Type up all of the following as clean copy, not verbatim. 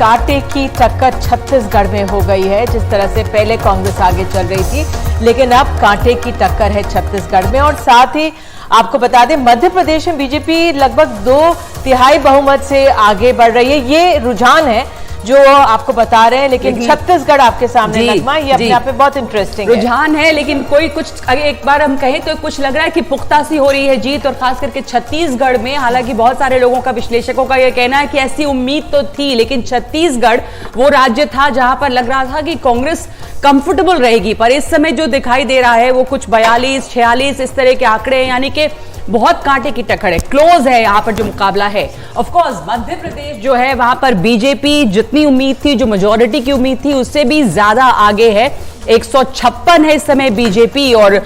कांटे की टक्कर छत्तीसगढ़ में हो गई है। जिस तरह से पहले कांग्रेस आगे चल रही थी, लेकिन अब कांटे की टक्कर है छत्तीसगढ़ में। और साथ ही आपको बता दें, मध्य प्रदेश में बीजेपी लगभग 2/3 बहुमत से आगे बढ़ रही है। ये रुझान है जो आपको बता रहे हैं, लेकिन छत्तीसगढ़ आपके सामने नगमा, ये अपने आप में बहुत इंटरेस्टिंग रुझान है। लेकिन कोई कुछ एक बार हम कहें तो कुछ लग रहा है कि पुख्ता सी हो रही है जीत, और खास करके छत्तीसगढ़ में। हालांकि बहुत सारे लोगों का, विश्लेषकों का यह कहना है कि ऐसी उम्मीद तो थी, लेकिन छत्तीसगढ़ वो राज्य था जहां पर लग रहा था कि कांग्रेस कंफर्टेबल रहेगी। पर इस समय जो दिखाई दे रहा है वो कुछ 42, 46 इस तरह के आंकड़े हैं, यानी कि बहुत कांटे की टक्कर है, क्लोज है यहाँ पर जो मुकाबला है। ऑफ कोर्स मध्य प्रदेश जो है वहां पर बीजेपी जितनी उम्मीद थी, जो मेजॉरिटी की उम्मीद थी, उससे भी ज्यादा आगे है। 156 है इस समय बीजेपी, और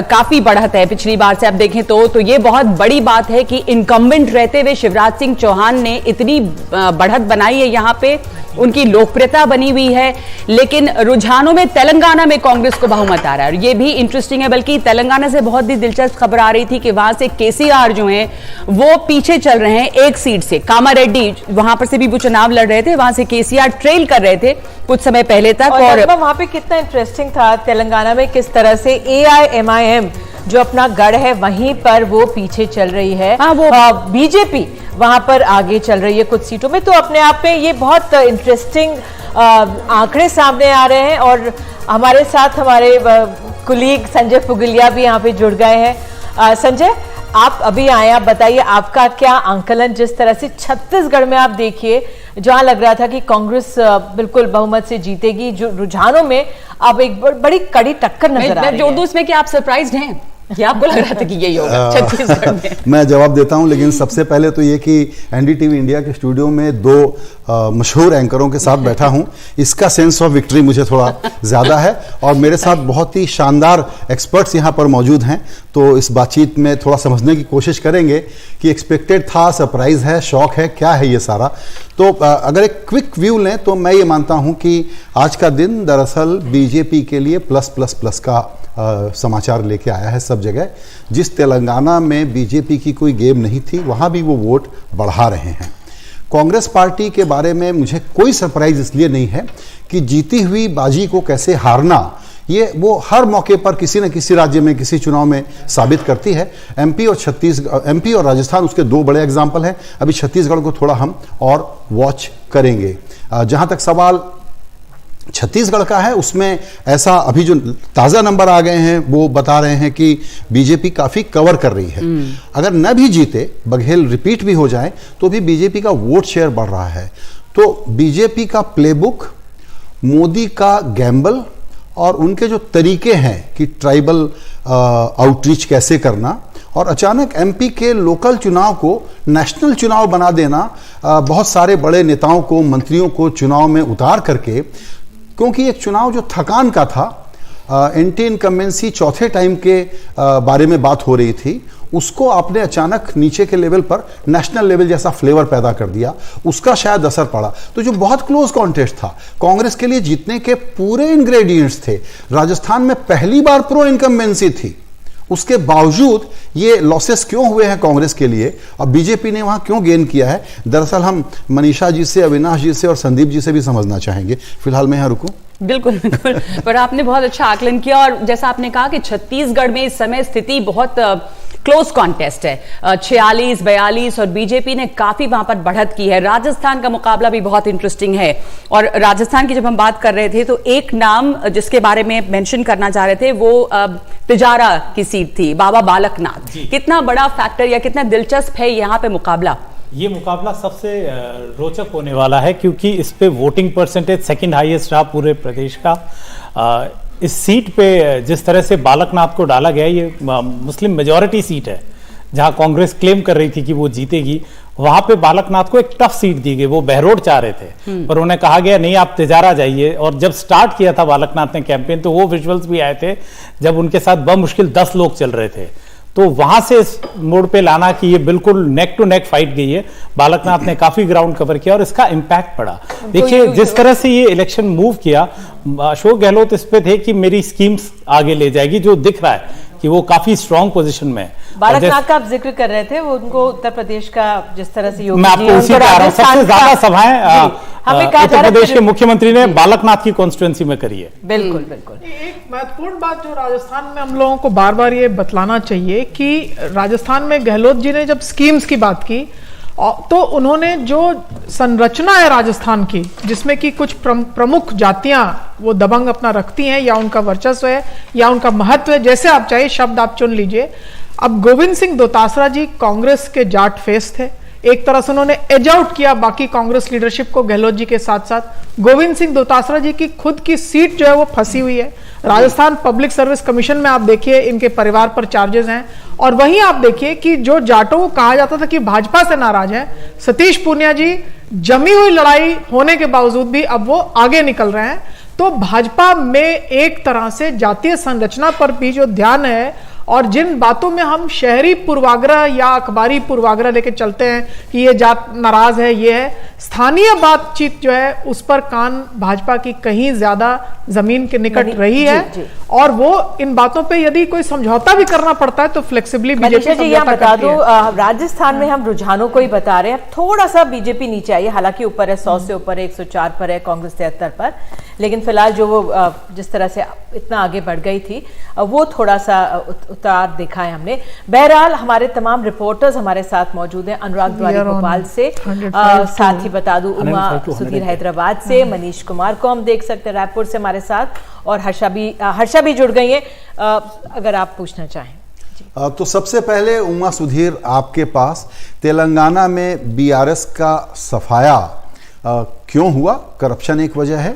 काफी बढ़त है पिछली बार से आप देखें तो ये बहुत बड़ी बात है कि इनकम्बेंट रहते हुए शिवराज सिंह चौहान ने इतनी बढ़त बनाई है, यहाँ पे उनकी लोकप्रियता बनी हुई है। लेकिन रुझानों में तेलंगाना में कांग्रेस को बहुमत आ रहा है, और ये भी इंटरेस्टिंग है। बल्कि तेलंगाना से बहुत ही दिलचस्प खबर आ रही थी कि वहां से केसीआर जो है वो पीछे चल रहे हैं एक सीट से। कामारेड्डी वहां पर से भी वो चुनाव लड़ रहे थे, वहां से केसीआर ट्रेल कर रहे थे कुछ समय पहले तक। और वहां पे कितना इंटरेस्टिंग था तेलंगाना में, किस तरह से AIMIM जो अपना गढ़ है वहीं पर वो पीछे चल रही है। बीजेपी वहां पर आगे चल रही है कुछ सीटों में। तो अपने आप में ये बहुत इंटरेस्टिंग आंकड़े सामने आ रहे हैं। और हमारे साथ हमारे कुलीग संजय फुगलिया भी यहाँ पे जुड़ गए हैं। संजय, आप अभी आए, आप बताइए आपका क्या आंकलन, जिस तरह से छत्तीसगढ़ में आप देखिए जहां लग रहा था कि कांग्रेस बिल्कुल बहुमत से जीतेगी, जो रुझानों में अब एक बड़ी कड़ी टक्कर नजर आ रही है। जोड़ दूं इसमें कि आप सरप्राइज्ड हैं कि आपको लग रहा था कि यही होगा छत्तीसगढ़ में? मैं जवाब देता हूं, लेकिन सबसे पहले तो ये कि एनडीटीवी इंडिया के स्टूडियो में 2 मशहूर एंकरों के साथ बैठा हूं, इसका सेंस ऑफ विक्ट्री मुझे थोड़ा ज्यादा है। और मेरे साथ बहुत ही शानदार एक्सपर्ट्स यहां पर मौजूद हैं, तो इस बातचीत में थोड़ा समझने की कोशिश करेंगे कि एक्सपेक्टेड था, सरप्राइज है, शॉक है, क्या है ये सारा। तो अगर एक क्विक व्यू लें तो मैं ये मानता हूं कि आज का दिन दरअसल बीजेपी के लिए प्लस का समाचार लेके आया है सब जगह। जिस तेलंगाना में बीजेपी की कोई गेम नहीं थी, वहां भी वो वोट बढ़ा रहे हैं। कांग्रेस पार्टी के बारे में मुझे कोई सरप्राइज इसलिए नहीं है कि जीती हुई बाजी को कैसे हारना, ये वो हर मौके पर किसी न किसी राज्य में, किसी चुनाव में साबित करती है। एमपी और राजस्थान उसके 2 बड़े एग्जाम्पल हैं। अभी छत्तीसगढ़ को थोड़ा हम और वॉच करेंगे। जहां तक सवाल छत्तीसगढ़ का है, उसमें ऐसा अभी जो ताज़ा नंबर आ गए हैं वो बता रहे हैं कि बीजेपी काफ़ी कवर कर रही है। अगर न भी जीते, बघेल रिपीट भी हो जाए, तो भी बीजेपी का वोट शेयर बढ़ रहा है। तो बीजेपी का प्लेबुक, मोदी का गैम्बल और उनके जो तरीके हैं कि ट्राइबल आउटरीच कैसे करना, और अचानक एमपी के लोकल चुनाव को नेशनल चुनाव बना देना, बहुत सारे बड़े नेताओं को, मंत्रियों को चुनाव में उतार करके, क्योंकि एक चुनाव जो थकान का था, एंटी इनकम्बेंसी चौथे टाइम के बारे में बात हो रही थी, उसको आपने अचानक नीचे के लेवल पर नेशनल लेवल जैसा फ्लेवर पैदा कर दिया, उसका शायद असर पड़ा। तो जो बहुत क्लोज कॉन्टेस्ट था, कांग्रेस के लिए जीतने के पूरे इंग्रेडिएंट्स थे। राजस्थान में पहली बार प्रो इनकम्बेंसी थी, उसके बावजूद ये लॉसेस क्यों हुए हैं कांग्रेस के लिए, और बीजेपी ने वहां क्यों गेन किया है, दरअसल हम मनीषा जी से, अविनाश जी से और संदीप जी से भी समझना चाहेंगे। फिलहाल मैं यहाँ रुकूं। बिल्कुल बिल्कुल, पर आपने बहुत अच्छा आकलन किया। और जैसा आपने कहा कि छत्तीसगढ़ में इस समय स्थिति बहुत क्लोज कॉन्टेस्ट है, 46, 42, और बीजेपी ने काफी वहां पर बढ़त की है। राजस्थान का मुकाबला भी बहुत इंटरेस्टिंग है। और राजस्थान की जब हम बात कर रहे थे तो एक नाम जिसके बारे में मेंशन करना चाह रहे थे वो तिजारा की सीट थी, बाबा बालकनाथ। कितना बड़ा फैक्टर या कितना दिलचस्प है यहाँ पे मुकाबला? ये मुकाबला सबसे रोचक होने वाला है, क्योंकि इस पे वोटिंग परसेंटेज सेकंड हाईएस्ट रहा पूरे प्रदेश का। इस सीट पे जिस तरह से बालकनाथ को डाला गया, ये मुस्लिम मेजॉरिटी सीट है, जहां कांग्रेस क्लेम कर रही थी कि वो जीतेगी, वहां पे बालकनाथ को एक टफ सीट दी गई। वो बहरोड चाह रहे थे, पर उन्हें कहा गया नहीं, आप तिजारा जाइए। और जब स्टार्ट किया था बालकनाथ ने कैंपेन, तो वो विजुअल्स भी आए थे जब उनके साथ बमुश्किल 10 लोग चल रहे थे। तो वहां से इस मोड़ पे लाना कि ये बिल्कुल नेक टू नेक फाइट गई है। बालकनाथ ने काफी ग्राउंड कवर किया और इसका इंपैक्ट पड़ा। देखिए जिस तरह से ये इलेक्शन मूव किया, अशोक गहलोत इस पे थे कि मेरी स्कीम्स आगे ले जाएगी, जो दिख रहा है कि वो काफी स्ट्रांग पोजीशन में है। बालकनाथ का आप जिक्र कर रहे थे, वो उनको उत्तर प्रदेश का जिस तरह से योगी मैं आपको उसी पे आ रहा हूं, सबसे ज्यादा सभाएं उत्तर प्रदेश के मुख्यमंत्री ने बालकनाथ की कॉन्स्टिट्यूएंसी में करी है। बिल्कुल बिल्कुल। एक महत्वपूर्ण बात जो राजस्थान में हम लोगों को बार बार ये बतलाना चाहिए कि राजस्थान में गहलोत जी ने जब स्कीम्स की बात की तो उन्होंने जो संरचना है राजस्थान की, जिसमें कि कुछ प्रमुख जातियां वो दबंग अपना रखती हैं या उनका वर्चस्व है या उनका महत्व है, जैसे आप चाहे शब्द आप चुन लीजिए। अब गोविंद सिंह दोतासरा जी कांग्रेस के जाट फेस थे, एक तरह से उन्होंने एज आउट किया बाकी कांग्रेस लीडरशिप को गहलोत जी के साथ साथ। गोविंद सिंह दोतासरा जी की खुद की सीट जो है वो फंसी हुई है। राजस्थान पब्लिक सर्विस कमीशन में आप देखिए इनके परिवार पर चार्जेस हैं, और वहीं आप देखिए कि जो जाटों को कहा जाता था कि भाजपा से नाराज है, सतीश पूनिया जी जमी हुई लड़ाई होने के बावजूद भी अब वो आगे निकल रहे हैं। तो भाजपा में एक तरह से जातीय संरचना पर भी जो ध्यान है, और जिन बातों में हम शहरी पूर्वाग्रह या अखबारी पूर्वाग्रह लेके चलते हैं कि ये जात नाराज है, ये है, स्थानीय बातचीत जो है उस पर कान भाजपा की कहीं ज्यादा जमीन के निकट रही है। जी। और वो इन बातों पे यदि कोई समझौता भी करना पड़ता है तो फ्लेक्सिबली बीजेपी समझौता करती है। राजस्थान में हम रुझानों को ही बता रहे हैं, थोड़ा सा बीजेपी नीचे आई है, हालांकि ऊपर है 100 से ऊपर है, 104 पर है, कांग्रेस 73 पर, लेकिन फिलहाल जो वो जिस तरह से इतना आगे बढ़ गई थी वो थोड़ा सा उतार देखा है हमने। बहरहाल हमारे तमाम रिपोर्टर्स हमारे साथ मौजूद हैं, अनुराग द्वारी भोपाल से, साथ ही बता दूं उमा सुधीर हैदराबाद से, मनीष कुमार को हम देख सकते हैं रायपुर से हमारे साथ, और हर्षा भी जुड़ गई है, अगर आप पूछना चाहें। तो सबसे पहले उमा सुधीर आपके पास, तेलंगाना में बीआरएस का सफाया क्यों हुआ? करप्शन एक वजह है,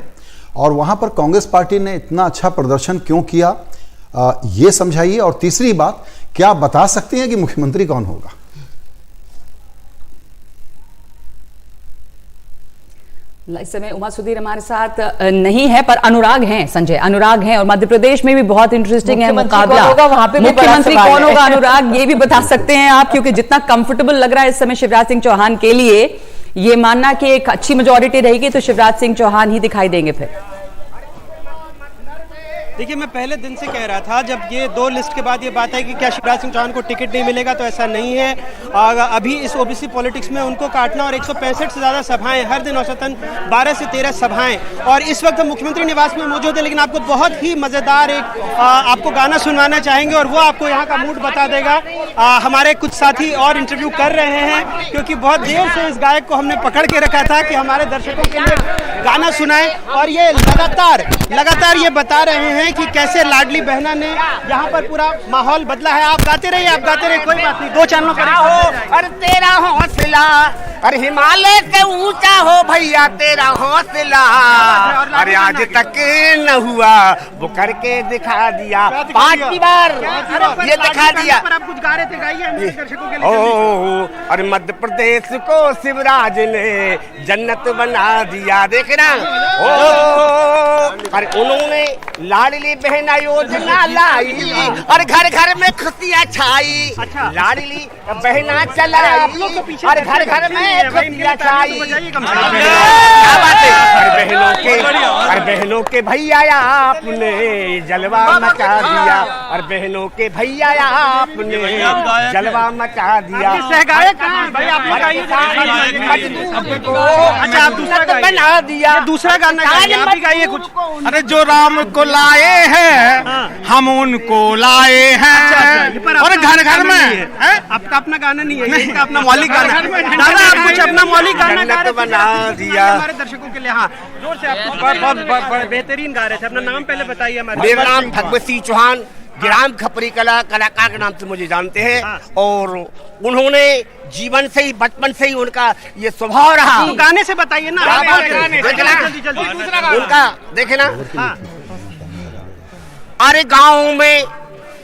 और वहां पर कांग्रेस पार्टी ने इतना अच्छा प्रदर्शन क्यों किया, ये समझाइए। और तीसरी बात, क्या आप बता सकते हैं कि मुख्यमंत्री कौन होगा? इस समय उमा सुधीर हमारे साथ नहीं है, पर अनुराग हैं, संजय अनुराग हैं, और मध्य प्रदेश में भी बहुत इंटरेस्टिंग है मुकाबला। वहां पे मुख्यमंत्री कौन होगा अनुराग, ये भी बता सकते हैं आप, क्योंकि जितना कंफर्टेबल लग रहा है इस समय शिवराज सिंह चौहान के लिए ये मानना कि एक अच्छी मेजॉरिटी रहेगी तो शिवराज सिंह चौहान ही दिखाई देंगे। फिर देखिए, मैं पहले दिन से कह रहा था, जब ये 2 लिस्ट के बाद ये बात है कि क्या शिवराज सिंह चौहान को टिकट नहीं मिलेगा, तो ऐसा नहीं है। अभी इस ओबीसी पॉलिटिक्स में उनको काटना, और 165 से ज़्यादा सभाएं, हर दिन औसतन 12 से 13 सभाएं, और इस वक्त हम मुख्यमंत्री निवास में मौजूद है। लेकिन आपको बहुत ही मज़ेदार एक आपको गाना सुनवाना चाहेंगे, और वो आपको यहाँ का मूड बता देगा। हमारे कुछ साथी और इंटरव्यू कर रहे हैं, क्योंकि बहुत देर से इस गायक को हमने पकड़ के रखा था कि हमारे दर्शकों के लिए गाना सुनाएं, और ये लगातार ये बता रहे हैं कि कैसे लाडली बहना ने यहाँ पर पूरा माहौल बदला है। आप गाते रहिए, कोई बात नहीं, 2 चैनलों पर और तेरा हौसला, अरे हिमालय से ऊंचा हो भैया तेरा हौसला, अरे आज तक न हुआ वो करके दिखा दिया, 5 बार ये दिखा दिया। आप कुछ गा रहे थे, गाइए दर्शकों के लिए। और मध्य प्रदेश को शिवराज ने जन्नत बना दिया, देखना। अरे उन्होंने लाडली बहना योजना लाई, और घर घर में खुशियाँ छाई। अच्छा। लाडली बहना चलाई, और घर घर में खुशियाँ छाई। क्या बात है? और बहनों के भैया आपने जलवा मचा दिया, और बहनों के भैया आपने जलवा मचा दिया। सहगायक भाई, आप लोग गाइए। अच्छा, आप दूसरा बना दिया, दूसरा गाना आप ही गाइए कुछ। अरे जो राम को लाए हैं हम उनको लाए हैं, और घर घर में आपका अपना गाना नहीं है, ये अपना मौलिक गाना। दादा, आप कुछ अपना मौलिक गाना बना दिया हमारे दर्शकों के लिए। हाँ, जोर से आप बहुत बेहतरीन गा रहे थे। अपना नाम पहले बताइए हमारे। मेरा नाम भगवत सिंह चौहान, ग्राम खपरी कला कलाकार के नाम से मुझे जानते हैं। और उन्होंने जीवन से ही, बचपन से ही उनका ये स्वभाव रहा। गाने से बताइए ना, उनका देखे ना। अरे गाँव में,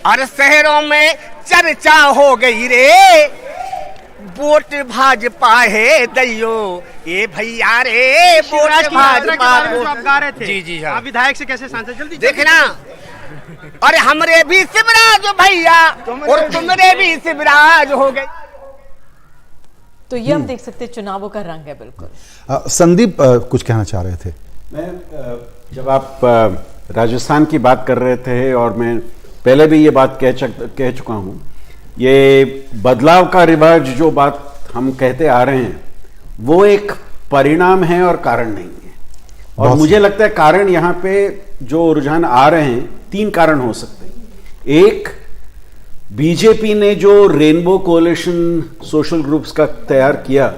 अरे शहरों में चर्चा हो गई रे, वोट भाजपा है दैयो, ये भैया रे वोट भाजपा। आप गा रहे थे। जी हाँ। आप विधायक से कैसे सांसद? जल्दी देखना। अरे हमरे भी शिवराज भैया, और तुमरे भी शिवराज हो गए। तो ये हम देख सकते हैं, चुनावों का रंग है बिल्कुल। संदीप कुछ कहना चाह रहे थे। मैं जब आप राजस्थान की बात कर रहे थे और मैं पहले भी ये बात कह चुका हूं, ये बदलाव का रिवाज जो बात हम कहते आ रहे हैं वो एक परिणाम है और कारण नहीं है। और मुझे लगता है कारण यहां पे जो रुझान आ रहे हैं, 3 कारण हो सकते हैं। एक, बीजेपी ने जो रेनबो कोalition सोशल ग्रुप्स का तैयार किया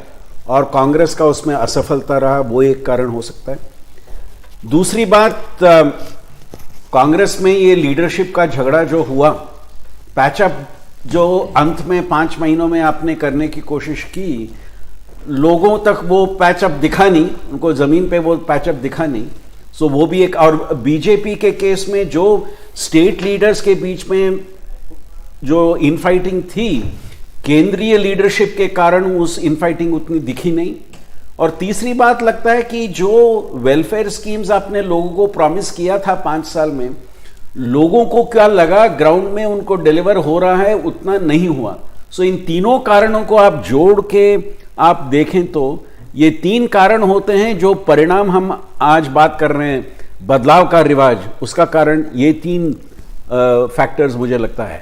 और कांग्रेस का उसमें असफलता रहा, वो एक कारण हो सकता है। दूसरी बात, कांग्रेस में ये लीडरशिप का झगड़ा जो हुआ, पैचअप जो अंत में 5 महीनों में आपने करने की कोशिश की, लोगों तक वो पैचअप दिखा नहीं, उनको जमीन पे वो पैचअप दिखा नहीं। सो वो भी एक, और बीजेपी के केस में जो स्टेट लीडर्स के बीच में जो इनफाइटिंग थी, केंद्रीय लीडरशिप के कारण उस इनफाइटिंग उतनी दिखी नहीं। और तीसरी बात लगता है कि जो वेलफेयर स्कीम्स आपने लोगों को प्रॉमिस किया था 5 साल में, लोगों को क्या लगा ग्राउंड में उनको डिलीवर हो रहा है, उतना नहीं हुआ। सो इन तीनों कारणों को आप जोड़ के आप देखें तो ये 3 कारण होते हैं जो परिणाम हम आज बात कर रहे हैं, बदलाव का रिवाज, उसका कारण ये 3 फैक्टर्स मुझे लगता है।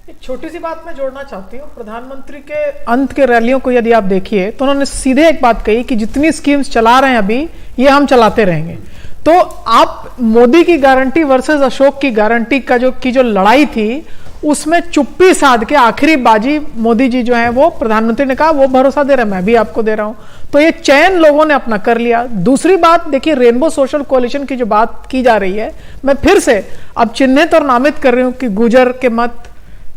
एक छोटी सी बात मैं जोड़ना चाहती हूँ। प्रधानमंत्री के अंत के रैलियों को यदि आप देखिए तो उन्होंने सीधे एक बात कही कि जितनी स्कीम्स चला रहे हैं अभी, ये हम चलाते रहेंगे। तो आप मोदी की गारंटी वर्सेस अशोक की गारंटी का जो लड़ाई थी, उसमें चुप्पी साध के आखिरी बाजी मोदी जी जो है वो, प्रधानमंत्री ने कहा वो भरोसा दे रहा है, मैं भी आपको दे रहा हूं। तो ये चयन लोगों ने अपना कर लिया। दूसरी बात देखिए, रेनबो सोशल कोalition की जो बात की जा रही है, मैं फिर से अब चिन्हित और नामित कर रही हूं कि गुजर के मत,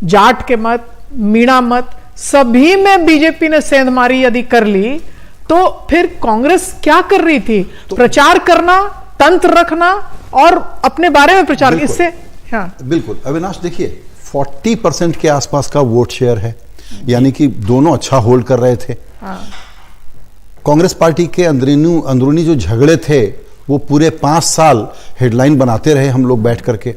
जाट के मत, मीणा मत, सभी में बीजेपी ने सेंधमारी यदि कर ली तो फिर कांग्रेस क्या कर रही थी? प्रचार करना, तंत्र रखना और अपने बारे में प्रचार, इससे हाँ बिल्कुल। अविनाश देखिए, 40% के आसपास का वोट शेयर है, यानी कि दोनों अच्छा होल्ड कर रहे थे। कांग्रेस पार्टी के अंदरूनी जो झगड़े थे वो पूरे 5 साल हेडलाइन बनाते रहे हम लोग बैठ करके।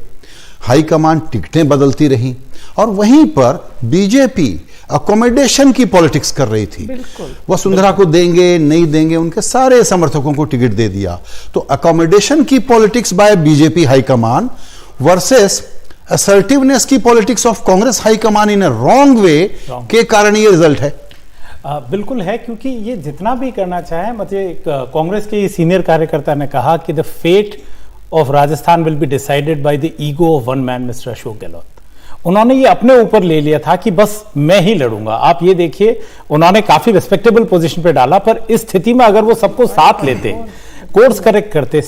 हाईकमान टिकटें बदलती रहीं और वहीं पर बीजेपी अकोमोडेशन की पॉलिटिक्स कर रही थी। वसुंधरा को देंगे नहीं देंगे, उनके सारे समर्थकों को टिकट दे दिया। तो अकोमोडेशन की politics by BJP high command versus assertiveness की politics of Congress high command in a wrong way के कारण ये रिजल्ट है। बिल्कुल है, क्योंकि ये जितना भी करना चाहे, मतलब कांग्रेस के सीनियर कार्यकर्ता ने कहा कि the fate of Rajasthan will be decided by the ego of one man mister Ashok Gehlot. उन्होंने ये अपने ऊपर ले लिया था कि बस मैं ही लड़ूंगा। आप ये देखिए, उन्होंने काफी रिस्पेक्टेबल पोजीशन पे डाला, पर इस स्थिति में अगर वो सबको साथ लेते, कोर्स करेक्ट करते,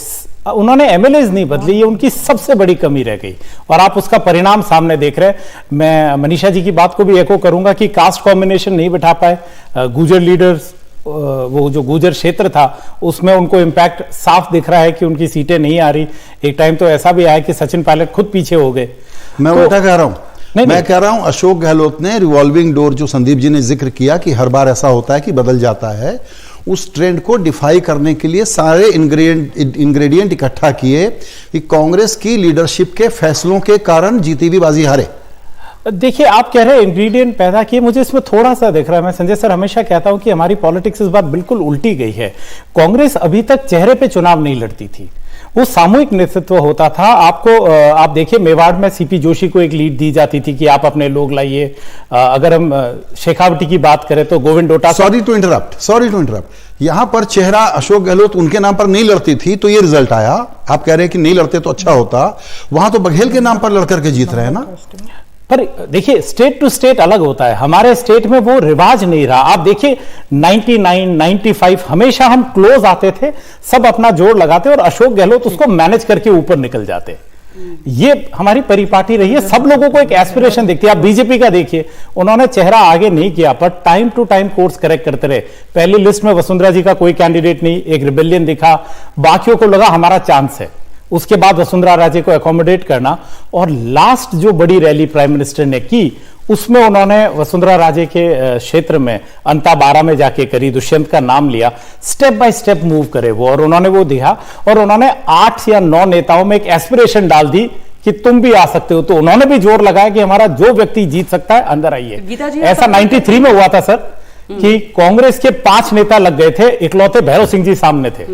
उन्होंने एमएलएज नहीं बदली, ये उनकी सबसे बड़ी कमी रह गई और आप उसका परिणाम सामने देख रहे हैं। मैं मनीषा जी की बात को भी एको करूंगा कि कास्ट कॉम्बिनेशन नहीं बिठा पाए, गुजर लीडर्स, वो जो गुजर क्षेत्र था उसमें उनको इम्पैक्ट साफ दिख रहा है कि उनकी सीटें नहीं आ रही। एक टाइम तो ऐसा भी आया कि सचिन पायलट खुद पीछे हो गए। मैं उल्टा कह रहा हूं, मैं कह रहा हूं अशोक गहलोत ने रिवॉल्विंग डोर, जो संदीप जी ने जिक्र किया कि हर बार ऐसा होता है कि बदल जाता है, उस ट्रेंड को डिफाई करने के लिए सारे इंग्रेडिएंट इकट्ठा किए कि कांग्रेस की लीडरशिप के फैसलों के कारण जीती हुई बाजी हारे। देखिए, आप कह रहे हैं इंग्रेडिएंट पैदा किए, मुझे इसमें थोड़ा सा दिख रहा है। मैं संजय सर हमेशा कहता हूं कि हमारी पॉलिटिक्स इस बार बिल्कुल उल्टी गई है। कांग्रेस अभी तक चेहरे पे चुनाव नहीं लड़ती थी, वो सामूहिक नेतृत्व होता था। आप देखिए, मेवाड़ में सीपी जोशी को एक लीड दी जाती थी कि आप अपने लोग लाइए। अगर हम शेखावटी की बात करें तो Govind Dotasra, sorry to interrupt, यहां पर चेहरा अशोक गहलोत उनके नाम पर नहीं लड़ती थी तो ये रिजल्ट आया। आप कह रहे हैं कि नहीं लड़ते तो अच्छा होता, वहां तो बघेल के नाम पर लड़कर के जीत रहे हैं ना। पर देखिए, स्टेट टू स्टेट अलग होता है, हमारे स्टेट में वो रिवाज नहीं रहा। आप देखिए 99, 95 हमेशा हम क्लोज आते थे, सब अपना जोर लगाते और अशोक गहलोत उसको मैनेज करके ऊपर निकल जाते। ये हमारी परिपाटी रही है, सब लोगों को एक एस्पिरेशन दिखती है। आप बीजेपी का देखिए, उन्होंने चेहरा आगे नहीं किया पर time to time course correct करते रहे। पहली लिस्ट में वसुंधरा जी का कोई कैंडिडेट नहीं, एक रिबेलियन दिखा, बाकियों को लगा हमारा चांस है। उसके बाद वसुंधरा राजे को एकोमोडेट करना, और लास्ट जो बड़ी रैली प्राइम मिनिस्टर ने की उसमें उन्होंने वसुंधरा राजे के क्षेत्र में अंताबारा में जाके करी, दुष्यंत का नाम लिया, स्टेप बाय स्टेप मूव करे वो, और उन्होंने वो दिया और उन्होंने 8 या 9 नेताओं में एक एस्पिरेशन डाल दी कि तुम भी आ सकते हो। तो उन्होंने भी जोर लगाया कि हमारा जो व्यक्ति जीत सकता है अंदर आइए। ऐसा 93 में हुआ था सर, कि कांग्रेस के 5 नेता लग गए थे, इकलौते भैरव सिंह जी सामने थे।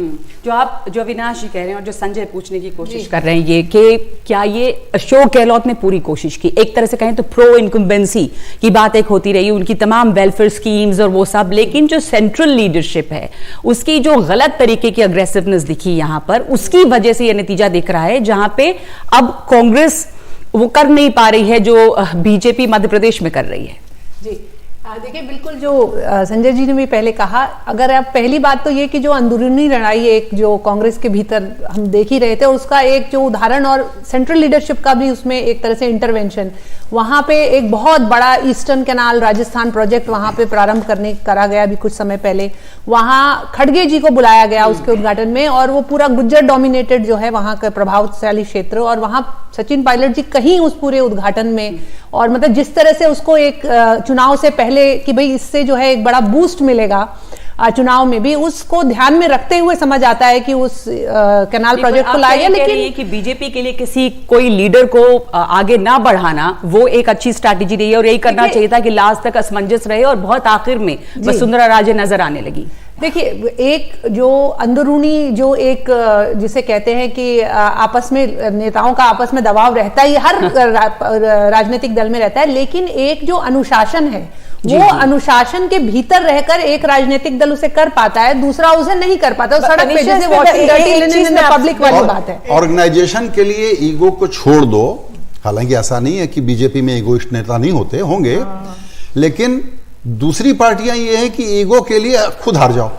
जो अविनाश जी कह रहे हैं और जो संजय पूछने की कोशिश कर रहे हैं ये कि क्या ये अशोक गहलोत ने पूरी कोशिश की, एक तरह से कहें तो प्रो इनकम्बेंसी की बात एक होती रही, उनकी तमाम वेलफेयर स्कीम्स और वो सब, लेकिन जो सेंट्रल लीडरशिप है उसकी जो गलत तरीके की अग्रेसिवनेस दिखी यहां पर, उसकी वजह से यह नतीजा दिख रहा है जहां पे अब कांग्रेस वो कर नहीं पा रही है जो बीजेपी मध्य प्रदेश में कर रही है। जी देखिए, बिल्कुल जो संजय जी ने भी पहले कहा, अगर आप पहली बात तो ये कि जो अंदरूनी लड़ाई एक जो कांग्रेस के भीतर हम देख ही रहे थे, उसका एक जो उदाहरण और सेंट्रल लीडरशिप का भी उसमें एक तरह से इंटरवेंशन, वहां पे एक बहुत बड़ा ईस्टर्न कैनाल राजस्थान प्रोजेक्ट वहां पे प्रारंभ करा गया अभी कुछ समय पहले, वहां खड़गे जी को बुलाया गया उसके उद्घाटन में, और वो पूरा गुज्जर डोमिनेटेड जो है वहां का प्रभावशाली क्षेत्र, और वहां सचिन पायलट जी कहीं उस पूरे उद्घाटन में, और मतलब जिस तरह से उसको एक चुनाव से पहले कि भाई इससे जो है एक बड़ा बूस्ट मिलेगा चुनाव में भी, उसको ध्यान में रखते हुए समझ आता है कि उस कैनाल प्रोजेक्ट को लाया। लेकिन कि बीजेपी के लिए किसी कोई लीडर को आगे ना बढ़ाना वो एक अच्छी स्ट्रैटेजी रही है, और यही करना चाहिए था कि लास्ट तक असमंजस रहे और बहुत आखिर में वसुंधरा राजे नजर आने लगी। देखिए, एक जो अंदरूनी जो एक जिसे कहते हैं कि आपस में नेताओं का आपस में दबाव रहता है, ये हर राजनीतिक दल में रहता है, लेकिन एक जो अनुशासन है वो अनुशासन के भीतर रहकर एक राजनीतिक दल उसे कर पाता है, दूसरा उसे नहीं कर पाता। सड़क पे जैसे पब्लिक वाली बात है। ऑर्गेनाइजेशन के लिए ईगो को छोड़ दो, हालांकि ऐसा नहीं है कि बीजेपी में ईगोइस्ट नेता नहीं होते होंगे, लेकिन दूसरी पार्टियां ये है कि ईगो के लिए खुद हार जाओ।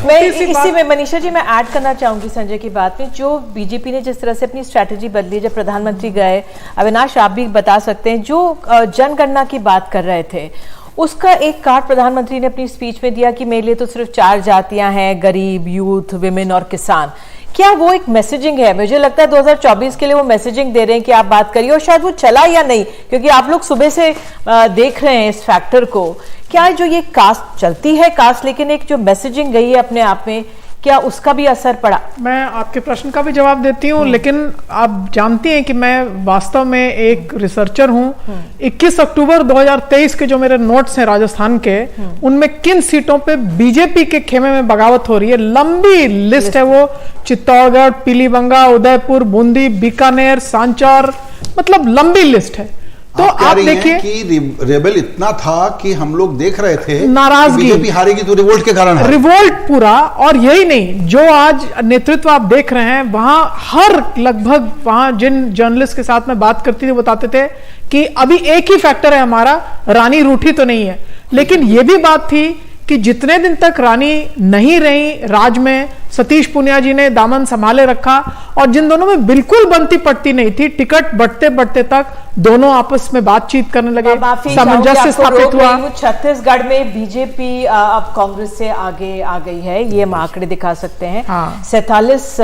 मैं इसी में मनीषा जी मैं ऐड करना चाहूंगी संजय की बात में, जो बीजेपी ने जिस तरह से अपनी स्ट्रैटेजी बदली जब प्रधानमंत्री गए, अविनाश आप भी बता सकते हैं, जो जनगणना की बात कर रहे थे उसका एक कार्ड प्रधानमंत्री ने अपनी स्पीच में दिया कि मेरे लिए तो सिर्फ 4 जातियां हैं, गरीब, यूथ, विमेन और किसान। क्या वो एक मैसेजिंग है? मुझे लगता है 2024 के लिए वो मैसेजिंग दे रहे हैं कि आप बात करिए, और शायद वो चला या नहीं, क्योंकि आप लोग सुबह से देख रहे हैं इस फैक्टर को। क्या जो ये कास्ट चलती है कास्ट, लेकिन एक जो मैसेजिंग गई है अपने आप में, क्या उसका भी असर पड़ा? मैं आपके प्रश्न का भी जवाब देती हूँ, लेकिन आप जानती हैं कि मैं वास्तव में एक रिसर्चर हूँ। 21 अक्टूबर 2023 के जो मेरे नोट्स हैं राजस्थान के, उनमें किन सीटों पे बीजेपी के खेमे में बगावत हो रही है, लंबी लिस्ट है वो। चित्तौड़गढ़, पीलीभंगा, उदयपुर, बूंदी, बीकानेर, सांचौर, मतलब लंबी लिस्ट है। तो आप देखिए कि रेबल इतना था कि हम लोग देख रहे थे नाराजगी, बीजेपी हारेगी तो रिवोल्ट के कारण है। रिवोल्ट पूरा, और यही नहीं, जो आज नेतृत्व आप देख रहे हैं वहां हर लगभग वहां जिन जर्नलिस्ट के साथ में बात करती थी बताते थे कि अभी एक ही फैक्टर है हमारा, रानी रूठी तो नहीं है। लेकिन यह भी बात थी कि जितने दिन तक रानी नहीं रही राज में, सतीश पूनिया जी ने दामन संभाले रखा, और जिन दोनों में बिल्कुल बनती पड़ती नहीं थी, टिकट बढ़ते बढ़ते तक दोनों आपस में बातचीत करने लगे, सामंजस्य स्थापित हुआ। छत्तीसगढ़ में बीजेपी अब कांग्रेस से आगे आ गई है, ये हम आंकड़े दिखा सकते हैं। 47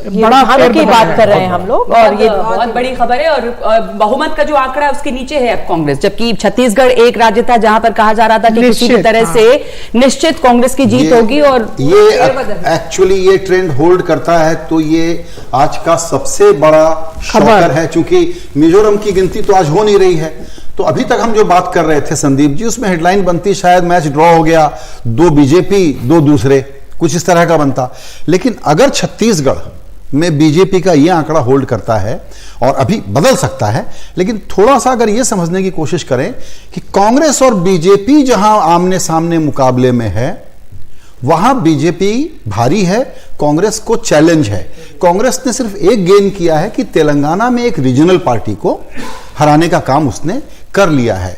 बड़ा की बात कर रहे हैं हम लोग, और ये बहुत बड़ी खबर है। और बहुमत का जो आंकड़ा है उसके नीचे है अब कांग्रेस, जबकि छत्तीसगढ़ एक राज्य था जहां पर कहा जा रहा था कि किसी भी तरह से निश्चित कांग्रेस की जीत होगी, और ये एक्चुअली ये ट्रेंड होल्ड करता है, तो ये आज का सबसे बड़ा शॉकर है, क्योंकि मिजोरम की गिनती तो आज हो नहीं रही है। तो अभी तक हम जो बात कर रहे थे संदीप जी, उसमें हेडलाइन बनती शायद मैच ड्रॉ हो गया, 2 बीजेपी 2 दूसरे, कुछ इस तरह का बनता। लेकिन अगर छत्तीसगढ़ में बीजेपी का यह आंकड़ा होल्ड करता है, और अभी बदल सकता है, लेकिन थोड़ा सा अगर यह समझने की कोशिश करें कि कांग्रेस और बीजेपी जहां आमने सामने मुकाबले में है, वहां बीजेपी भारी है, कांग्रेस को चैलेंज है। कांग्रेस ने सिर्फ एक गेन किया है कि तेलंगाना में एक रीजनल पार्टी को हराने का काम उसने कर लिया है।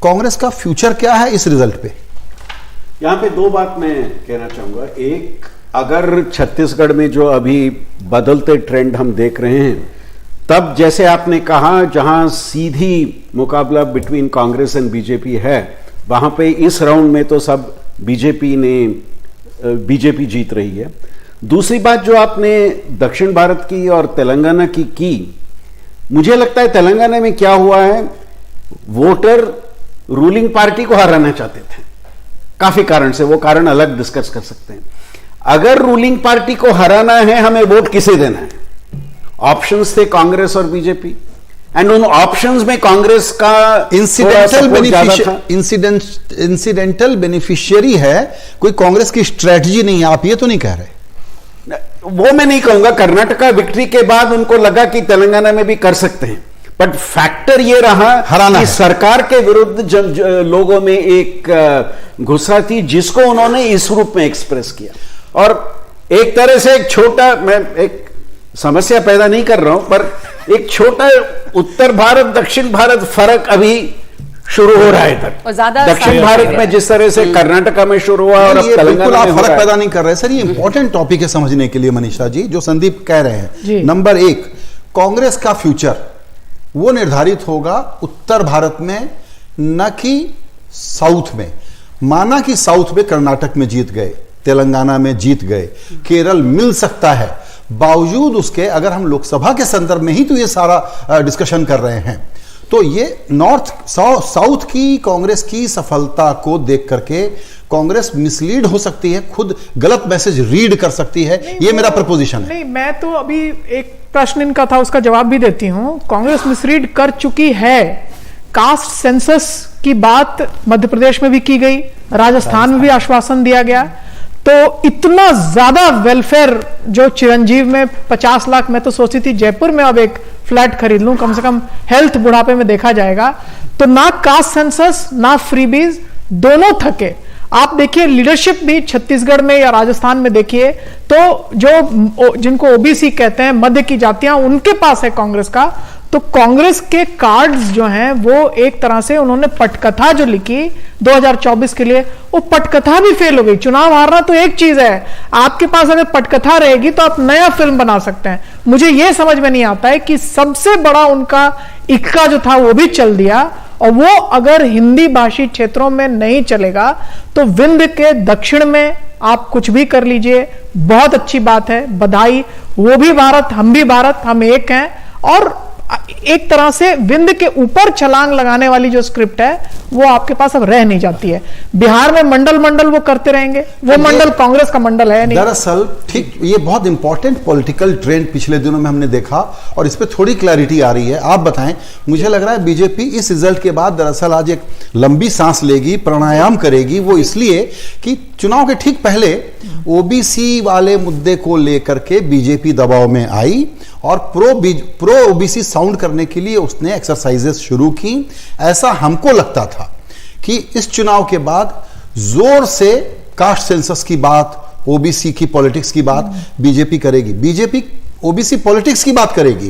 कांग्रेस का फ्यूचर क्या है इस रिजल्ट पे? यहां पे 2 बात मैं कहना चाहूंगा। एक, अगर छत्तीसगढ़ में जो अभी बदलते ट्रेंड हम देख रहे हैं, तब जैसे आपने कहा जहां सीधी मुकाबला बिटवीन कांग्रेस एंड बीजेपी है, वहां पे इस राउंड में तो सब बीजेपी जीत रही है। दूसरी बात जो आपने दक्षिण भारत की और तेलंगाना की, मुझे लगता है तेलंगाना में क्या हुआ है, वोटर रूलिंग पार्टी को हराना चाहते थे, काफी कारण से, वो कारण अलग डिस्कस कर सकते हैं। अगर रूलिंग पार्टी को हराना है, हमें वोट किसे देना है? ऑप्शंस थे कांग्रेस और बीजेपी, एंड उन ऑप्शंस में कांग्रेस का इंसिडेंटल बेनिफिशियरी है, कोई कांग्रेस की स्ट्रेटजी नहीं है, आप ये तो नहीं कह रहे? वो मैं नहीं कहूंगा। कर्नाटका विक्ट्री के बाद उनको लगा कि तेलंगाना में भी कर सकते हैं, बट फैक्टर ये रहा कि सरकार के विरुद्ध जब लोगों में एक गुस्सा थी जिसको उन्होंने इस रूप में एक्सप्रेस किया। और एक तरह से एक छोटा, मैं एक समस्या पैदा नहीं कर रहा हूं, पर एक छोटा उत्तर भारत दक्षिण भारत फर्क अभी शुरू हो रहा है इधर। और ज्यादा दक्षिण भारत में जिस तरह से कर्नाटका में शुरू हुआ और अब तेलंगाना में फर्क पैदा नहीं कर रहे सर। ये इंपॉर्टेंट टॉपिक है समझने के लिए मनीषा जी, जो संदीप कह रहे हैं। नंबर एक, कांग्रेस का फ्यूचर वो निर्धारित होगा उत्तर भारत में, न कि साउथ में। माना कि साउथ में कर्नाटक में जीत गए, तेलंगाना में जीत गए, केरल मिल सकता है, बावजूद उसके अगर हम लोकसभा के संदर्भ में ही तो ये सारा डिस्कशन कर रहे हैं, तो ये नॉर्थ साउथ की कांग्रेस की सफलता को देख करके कांग्रेस मिसलीड हो सकती है, खुद गलत मैसेज रीड कर सकती है। ये मेरा प्रपोजिशन है। नहीं, मैं तो अभी एक प्रश्न इनका था, उसका जवाब भी देती हूं। कांग्रेस मिसरीड कर चुकी है। कास्ट सेंसस की बात मध्य प्रदेश में भी की गई, राजस्थान में भी आश्वासन दिया गया। तो इतना ज्यादा वेलफेयर जो चिरंजीव में 50 लाख, मैं तो सोची थी जयपुर में अब एक फ्लैट खरीद लूं, कम से कम हेल्थ बुढ़ापे में देखा जाएगा। तो ना कास्ट सेंसस ना फ्रीबीज, दोनों थके। आप देखिए लीडरशिप भी छत्तीसगढ़ में या राजस्थान में देखिए तो जो जिनको ओबीसी कहते हैं, मध्य की जातियां, उनके पास है कांग्रेस का। तो कांग्रेस के कार्ड्स जो हैं वो एक तरह से उन्होंने पटकथा जो लिखी 2024 के लिए, वो पटकथा भी फेल हो गई। चुनाव हारना तो एक चीज है, आपके पास अगर पटकथा रहेगी तो आप नया फिल्म बना सकते हैं। मुझे यह समझ में नहीं आता है कि सबसे बड़ा उनका इक्का जो था वो भी चल दिया, और वो अगर हिंदी भाषी क्षेत्रों में नहीं चलेगा तो विंध्य के दक्षिण में आप कुछ भी कर लीजिए, बहुत अच्छी बात है, बधाई। वो भी भारत, हम भी भारत, हम एक हैं। और एक तरह से विंध्य के ऊपर छलांग लगाने वाली जो स्क्रिप्ट है वो आपके पास अब रह नहीं जाती है। बिहार में मंडल मंडल वो करते रहेंगे, वो मंडल कांग्रेस का मंडल है नहीं। दरअसल ठीक, ये बहुत इंपॉर्टेंट पॉलिटिकल ट्रेंड पिछले दिनों में हमने देखा और इस पे थोड़ी क्लैरिटी आ रही है। आप बताएं, मुझे लग रहा है बीजेपी इस रिजल्ट के बाद दरअसल आज एक लंबी सांस लेगी, प्राणायाम करेगी। वो इसलिए कि चुनाव के ठीक पहले ओबीसी वाले मुद्दे को लेकर के बीजेपी दबाव में आई और प्रो ओबीसी साउंड करने के लिए उसने एक्सरसाइजेस शुरू की। ऐसा हमको लगता था कि इस चुनाव के बाद जोर से कास्ट सेंसस की बात, ओबीसी की पॉलिटिक्स की बात बीजेपी करेगी। बीजेपी ओबीसी पॉलिटिक्स की बात करेगी,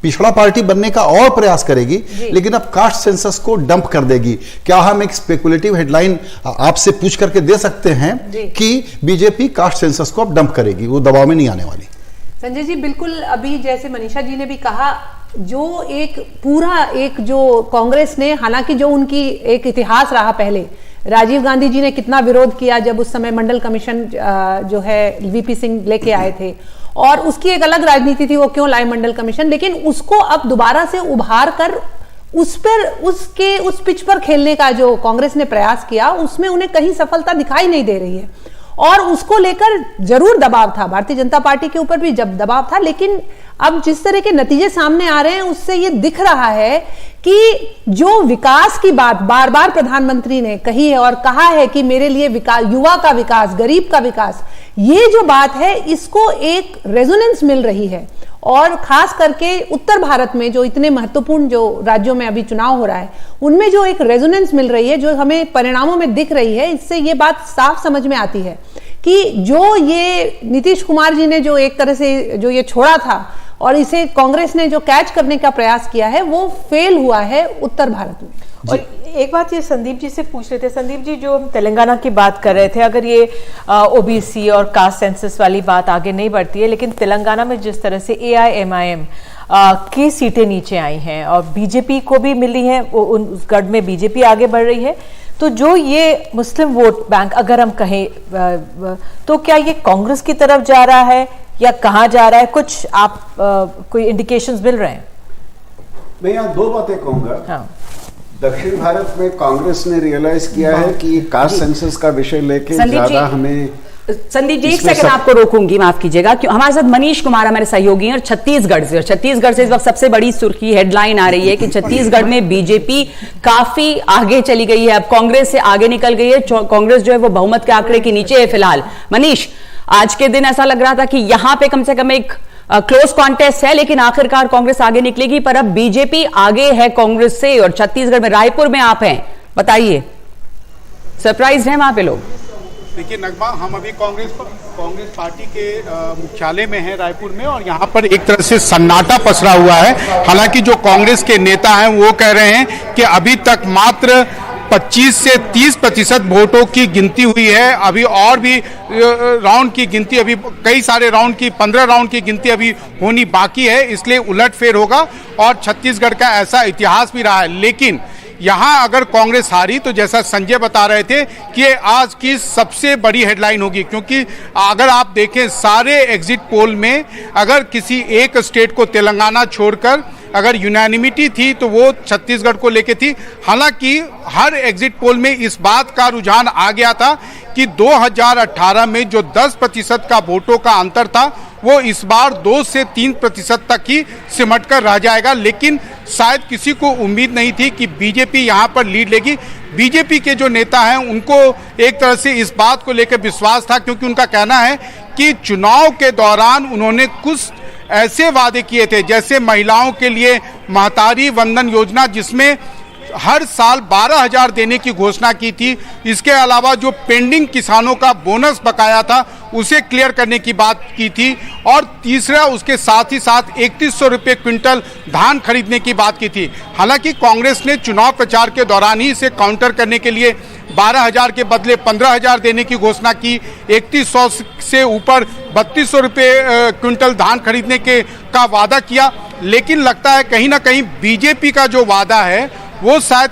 पिछड़ा पार्टी बनने का और प्रयास करेगी, लेकिन अब कास्ट सेंसस को डंप कर देगी। क्या हम एक स्पेकुलेटिव हेडलाइन आपसे पूछ करके दे सकते हैं कि बीजेपी कास्ट सेंसस को अब डंप करेगी, वो दबाव में नहीं आने वाली? संजय जी, बिल्कुल अभी जैसे मनीषा जी ने भी कहा, जो एक पूरा एक जो कांग्रेस ने, हालांकि जो उनकी एक इतिहास रहा, पहले राजीव गांधी जी ने कितना विरोध किया जब उस समय मंडल कमीशन जो है वीपी सिंह लेके आए थे, और उसकी एक अलग राजनीति थी, वो क्यों लाए मंडल कमीशन, लेकिन उसको अब दोबारा से उभार कर उस पिच पर खेलने का जो कांग्रेस ने प्रयास किया, उसमें उन्हें कहीं सफलता दिखाई नहीं दे रही है। और उसको लेकर जरूर दबाव था, भारतीय जनता पार्टी के ऊपर भी जब दबाव था, लेकिन अब जिस तरह के नतीजे सामने आ रहे हैं उससे ये दिख रहा है कि जो विकास की बात बार बार प्रधानमंत्री ने कही है और कहा है कि मेरे लिए विकास, युवा का विकास, गरीब का विकास, ये जो बात है इसको एक रेजोनेंस मिल रही है। और खास करके उत्तर भारत में जो इतने महत्वपूर्ण जो राज्यों में अभी चुनाव हो रहा है, उनमें जो एक रेजोनेंस मिल रही है, जो हमें परिणामों में दिख रही है, इससे ये बात साफ समझ में आती है कि जो ये नीतीश कुमार जी ने जो एक तरह से जो ये छोड़ा था और इसे कांग्रेस ने जो कैच करने का प्रयास किया है, वो फेल हुआ है उत्तर भारत में। और एक बात ये संदीप जी से पूछ रहे थे, संदीप जी जो हम तेलंगाना की बात कर रहे थे, अगर ये ओबीसी और कास्ट सेंसस वाली बात आगे नहीं बढ़ती है, लेकिन तेलंगाना में जिस तरह से AIMIM की सीटें नीचे आई हैं और बीजेपी को भी मिली हैं, उस गढ़ में बीजेपी आगे बढ़ रही है, तो जो ये मुस्लिम वोट बैंक अगर हम कहें तो क्या ये कांग्रेस की तरफ जा रहा है या कहाँ जा रहा है? कुछ आप कोई इंडिकेशंस मिल रहे हैं? मैं यहाँ दो बातें कहूंगा। हाँ। दक्षिण भारत में कांग्रेस ने रियलाइज किया है कि कास्ट सेंसस का विषय लेके ज्यादा हमें संदीप जी एक सेकंड आपको रोकूंगी, माफ कीजिएगा, क्यों हमारे साथ मनीष कुमार हमारे सहयोगी हैं और छत्तीसगढ़ से इस वक्त सबसे बड़ी सुर्खी हेडलाइन आ रही है कि छत्तीसगढ़ में बीजेपी काफी आगे चली गई है, अब कांग्रेस से आगे निकल गई है। कांग्रेस जो है वो बहुमत के आंकड़े के नीचे है फिलहाल। मनीष, आज के दिन ऐसा लग रहा था कि यहां पे कम से कम एक क्लोज कॉन्टेस्ट है, लेकिन आखिरकार कांग्रेस आगे निकलेगी, पर अब बीजेपी आगे है कांग्रेस से। और छत्तीसगढ़ में रायपुर में आप हैं, बताइए, सरप्राइज है वहां पे लोग? देखिए नगमा, हम अभी कांग्रेस पार्टी के मुख्यालय में हैं रायपुर में, और यहाँ पर एक तरह से सन्नाटा पसरा हुआ है। हालांकि जो कांग्रेस के नेता हैं वो कह रहे हैं कि अभी तक मात्र 25 से 30% वोटों की गिनती हुई है, अभी और भी राउंड की गिनती, अभी कई सारे राउंड की 15 राउंड की गिनती अभी होनी बाकी है, इसलिए उलटफेर होगा। और छत्तीसगढ़ का ऐसा इतिहास भी रहा है। लेकिन यहाँ अगर कांग्रेस हारी तो जैसा संजय बता रहे थे कि ये आज की सबसे बड़ी हेडलाइन होगी, क्योंकि अगर आप देखें सारे एग्जिट पोल में अगर किसी एक स्टेट को, तेलंगाना छोड़कर, अगर यूनानिमिटी थी तो वो छत्तीसगढ़ को लेके थी। हालांकि हर एग्जिट पोल में इस बात का रुझान आ गया था कि 2018 में जो 10% का वोटों का अंतर था वो इस बार 2 से 3% तक ही सिमट कर रह जाएगा। लेकिन शायद किसी को उम्मीद नहीं थी कि बीजेपी यहाँ पर लीड लेगी। बीजेपी के जो नेता हैं उनको एक तरह से इस बात को लेकर विश्वास था, क्योंकि उनका कहना है कि चुनाव के दौरान उन्होंने कुछ ऐसे वादे किए थे, जैसे महिलाओं के लिए महतारी वंदन योजना, जिसमें हर साल 12,000 देने की घोषणा की थी। इसके अलावा जो पेंडिंग किसानों का बोनस बकाया था उसे क्लियर करने की बात की थी। और तीसरा, उसके साथ ही साथ 3100 रुपये क्विंटल धान खरीदने की बात की थी। हालांकि कांग्रेस ने चुनाव प्रचार के दौरान ही इसे काउंटर करने के लिए 12,000 के बदले 15,000 देने की घोषणा की, 3100 से ऊपर 3200 रुपये क्विंटल धान खरीदने का वादा किया। लेकिन लगता है कहीं ना कहीं बीजेपी का जो वादा है वो शायद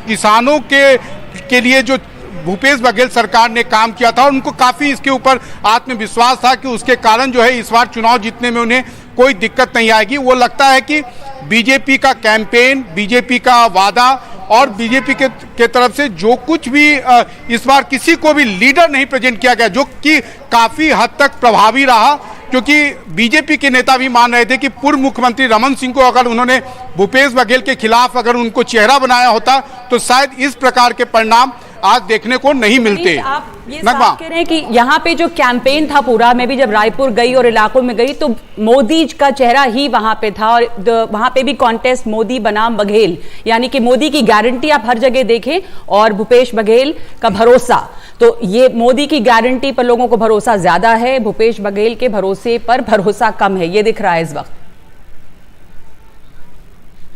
किसानों के लिए जो भूपेश बघेल सरकार ने काम किया था, उनको काफ़ी इसके ऊपर आत्मविश्वास था कि उसके कारण जो है इस बार चुनाव जीतने में उन्हें कोई दिक्कत नहीं आएगी। वो लगता है कि बीजेपी का कैंपेन, बीजेपी का वादा और बीजेपी के तरफ से जो कुछ भी इस बार किसी को भी लीडर नहीं प्रेजेंट किया गया, जो कि काफ़ी हद तक प्रभावी रहा, क्योंकि बीजेपी के नेता भी मान रहे थे कि पूर्व मुख्यमंत्री रमन सिंह को अगर उन्होंने भूपेश बघेल के खिलाफ अगर उनको चेहरा बनाया होता तो शायद इस प्रकार के परिणाम आज देखने को नहीं मिलते। आप ये साफ कह रहे हैं कि यहाँ पे जो कैंपेन था पूरा, मैं भी जब रायपुर गई और इलाकों में गई तो मोदी का चेहरा ही वहां पे था, और वहां पे भी कॉन्टेस्ट मोदी बनाम बघेल, यानी कि मोदी की गारंटी आप हर जगह देखें और भूपेश बघेल का भरोसा। तो ये मोदी की गारंटी पर लोगों को भरोसा ज्यादा है, भूपेश बघेल के भरोसे पर भरोसा कम है, ये दिख रहा है इस वक्त।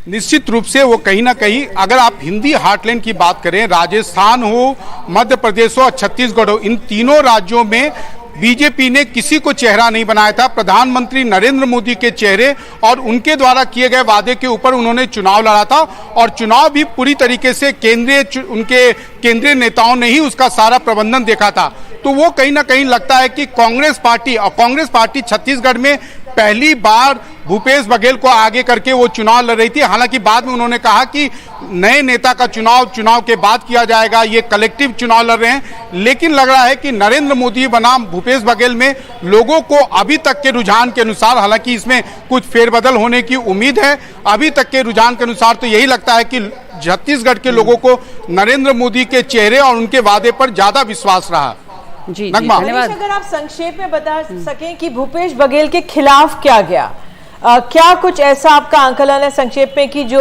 निश्चित रूप से वो कहीं ना कहीं, अगर आप हिंदी हार्टलैंड की बात करें, राजस्थान हो, मध्य प्रदेश हो और छत्तीसगढ़ हो, इन तीनों राज्यों में बीजेपी ने किसी को चेहरा नहीं बनाया था। प्रधानमंत्री नरेंद्र मोदी के चेहरे और उनके द्वारा किए गए वादे के ऊपर उन्होंने चुनाव लड़ा था, और चुनाव भी पूरी तरीके से उनके केंद्रीय नेताओं ने ही उसका सारा प्रबंधन देखा था। तो वो कहीं ना कहीं लगता है कि कांग्रेस पार्टी छत्तीसगढ़ में पहली बार भूपेश बघेल को आगे करके वो चुनाव लड़ रही थी। हालांकि बाद में उन्होंने कहा कि नए नेता का चुनाव के बाद किया जाएगा, ये कलेक्टिव चुनाव लड़ रहे हैं। लेकिन लग रहा है कि नरेंद्र मोदी बनाम भूपेश बघेल में लोगों को अभी तक के रुझान के अनुसार, हालांकि इसमें कुछ फेरबदल होने की उम्मीद है, अभी तक के रुझान के अनुसार तो यही लगता है कि छत्तीसगढ़ के लोगों को नरेंद्र मोदी के चेहरे और उनके वादे पर ज्यादा विश्वास रहा। जी, धन्यवाद। अगर आप संक्षेप में बता सकें कि भूपेश बघेल के खिलाफ क्या गया, क्या कुछ ऐसा आपका आंकलन है संक्षेप में कि जो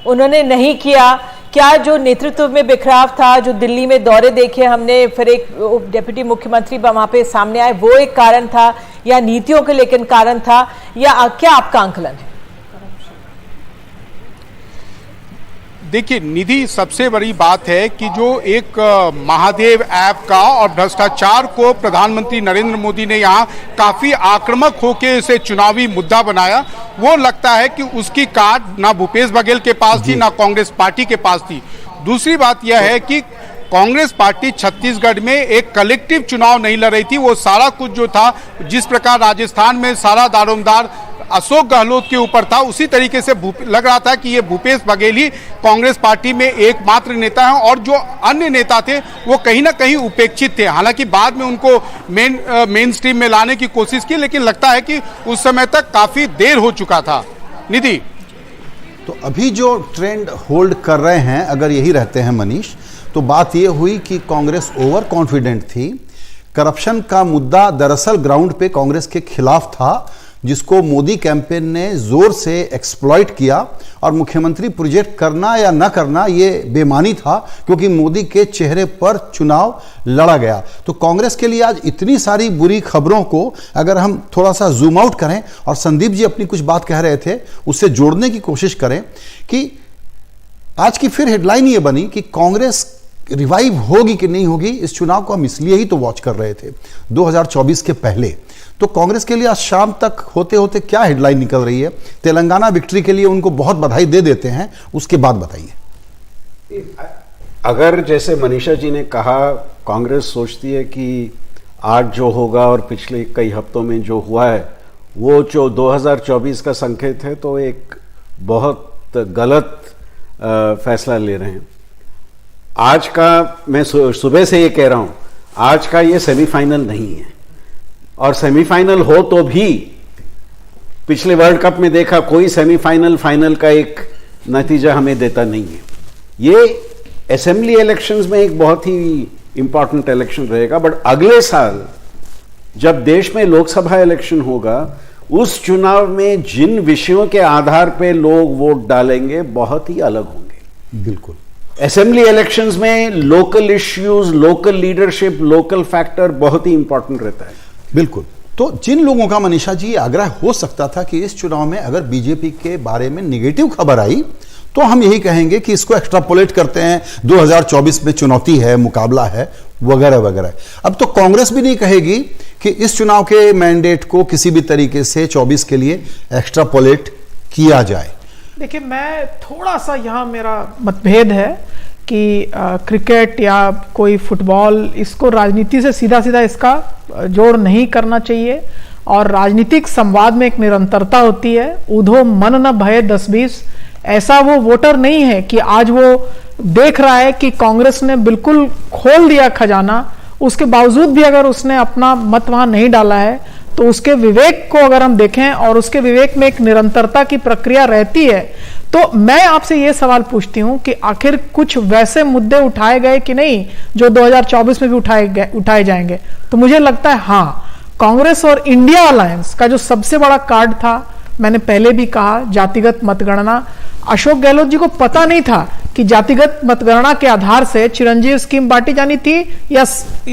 उन्होंने नहीं किया? क्या जो नेतृत्व में बिखराव था, जो दिल्ली में दौरे देखे हमने, फिर एक डिप्टी मुख्यमंत्री वहां पे सामने आए, वो एक कारण था, या नीतियों के लेकिन कारण था, या क्या आपका आंकलन है? देखिए निधि, सबसे बड़ी बात है कि जो एक महादेव ऐप का और भ्रष्टाचार को प्रधानमंत्री नरेंद्र मोदी ने यहाँ काफ़ी आक्रामक होकर इसे चुनावी मुद्दा बनाया, वो लगता है कि उसकी कार्ड ना भूपेश बघेल के पास थी ना कांग्रेस पार्टी के पास थी। दूसरी बात यह है कि कांग्रेस पार्टी छत्तीसगढ़ में एक कलेक्टिव चुनाव नहीं लड़ रही थी। वो सारा कुछ जो था, जिस प्रकार राजस्थान में सारा दारोमदार अशोक गहलोत के ऊपर था, उसी तरीके से लग रहा था कि ये भूपेश बघेल ही कांग्रेस पार्टी में एकमात्र नेता हैं और जो अन्य नेता थे वो कहीं ना कहीं उपेक्षित थे। हालांकि बाद में उनको मेन स्ट्रीम में लाने की कोशिश की, लेकिन लगता है कि उस समय तक काफी देर हो चुका था। निधि, तो अभी जो ट्रेंड होल्ड कर रहे हैं, अगर यही रहते हैं मनीष, तो बात यह हुई कि कांग्रेस ओवर कॉन्फिडेंट थी। करप्शन का मुद्दा दरअसल ग्राउंड पे कांग्रेस के खिलाफ था, जिसको मोदी कैंपेन ने जोर से एक्सप्लॉइट किया, और मुख्यमंत्री प्रोजेक्ट करना या न करना ये बेमानी था, क्योंकि मोदी के चेहरे पर चुनाव लड़ा गया। तो कांग्रेस के लिए आज इतनी सारी बुरी खबरों को अगर हम थोड़ा सा जूम आउट करें, और संदीप जी अपनी कुछ बात कह रहे थे उससे जोड़ने की कोशिश करें, कि आज की फिर हेडलाइन ये बनी कि कांग्रेस रिवाइव होगी कि नहीं होगी। इस चुनाव को हम इसलिए ही तो वॉच कर रहे थे 2024 के पहले। तो कांग्रेस के लिए आज शाम तक होते होते क्या हेडलाइन निकल रही है? तेलंगाना विक्ट्री के लिए उनको बहुत बधाई दे देते हैं, उसके बाद बताइए। अगर जैसे मनीषा जी ने कहा, कांग्रेस सोचती है कि आज जो होगा और पिछले कई हफ्तों में जो हुआ है वो जो 2024 का संकेत है, तो एक बहुत गलत फैसला ले रहे हैं। आज का, मैं सुबह से ये कह रहा हूं, आज का ये सेमीफाइनल नहीं है, और सेमीफाइनल हो तो भी पिछले वर्ल्ड कप में देखा कोई सेमीफाइनल फाइनल का एक नतीजा हमें देता नहीं है। ये असेंबली इलेक्शंस में एक बहुत ही इंपॉर्टेंट इलेक्शन रहेगा, बट अगले साल जब देश में लोकसभा इलेक्शन होगा, उस चुनाव में जिन विषयों के आधार पर लोग वोट डालेंगे बहुत ही अलग होंगे। बिल्कुल। असेंबली इलेक्शंस में local issues, local leadership, local factor बहुत ही इंपॉर्टेंट रहता है। बिल्कुल। तो जिन लोगों का मनीषा जी आग्रह हो सकता था कि इस चुनाव में अगर बीजेपी के बारे में नेगेटिव खबर आई तो हम यही कहेंगे कि इसको एक्स्ट्रापोलेट करते हैं, 2024 में चुनौती है, मुकाबला है, वगैरह वगैरह। अब तो कांग्रेस भी नहीं कहेगी कि इस चुनाव के मैंडेट को किसी भी तरीके से 24 के लिए एक्स्ट्रापोलेट किया जाए। देखिए, मैं थोड़ा सा यहाँ मेरा मतभेद है कि क्रिकेट या कोई फुटबॉल, इसको राजनीति से सीधा सीधा इसका जोड़ नहीं करना चाहिए, और राजनीतिक संवाद में एक निरंतरता होती है। ऊधो मन न भय 10-20, ऐसा वो वोटर नहीं है कि आज वो देख रहा है कि कांग्रेस ने बिल्कुल खोल दिया खजाना, उसके बावजूद भी अगर उसने अपना मत वहां नहीं डाला है, तो उसके विवेक को अगर हम देखें और उसके विवेक में एक निरंतरता की प्रक्रिया रहती है, तो मैं आपसे ये सवाल पूछती हूं कि आखिर कुछ वैसे मुद्दे उठाए गए कि नहीं जो 2024 में भी उठाए जाएंगे। तो मुझे लगता है हाँ, कांग्रेस और इंडिया अलायंस का जो सबसे बड़ा कार्ड था, मैंने पहले भी कहा, जातिगत मतगणना। अशोक गहलोत जी को पता नहीं था कि जातिगत मतगणना के आधार से चिरंजीव स्कीम बांटी जानी थी या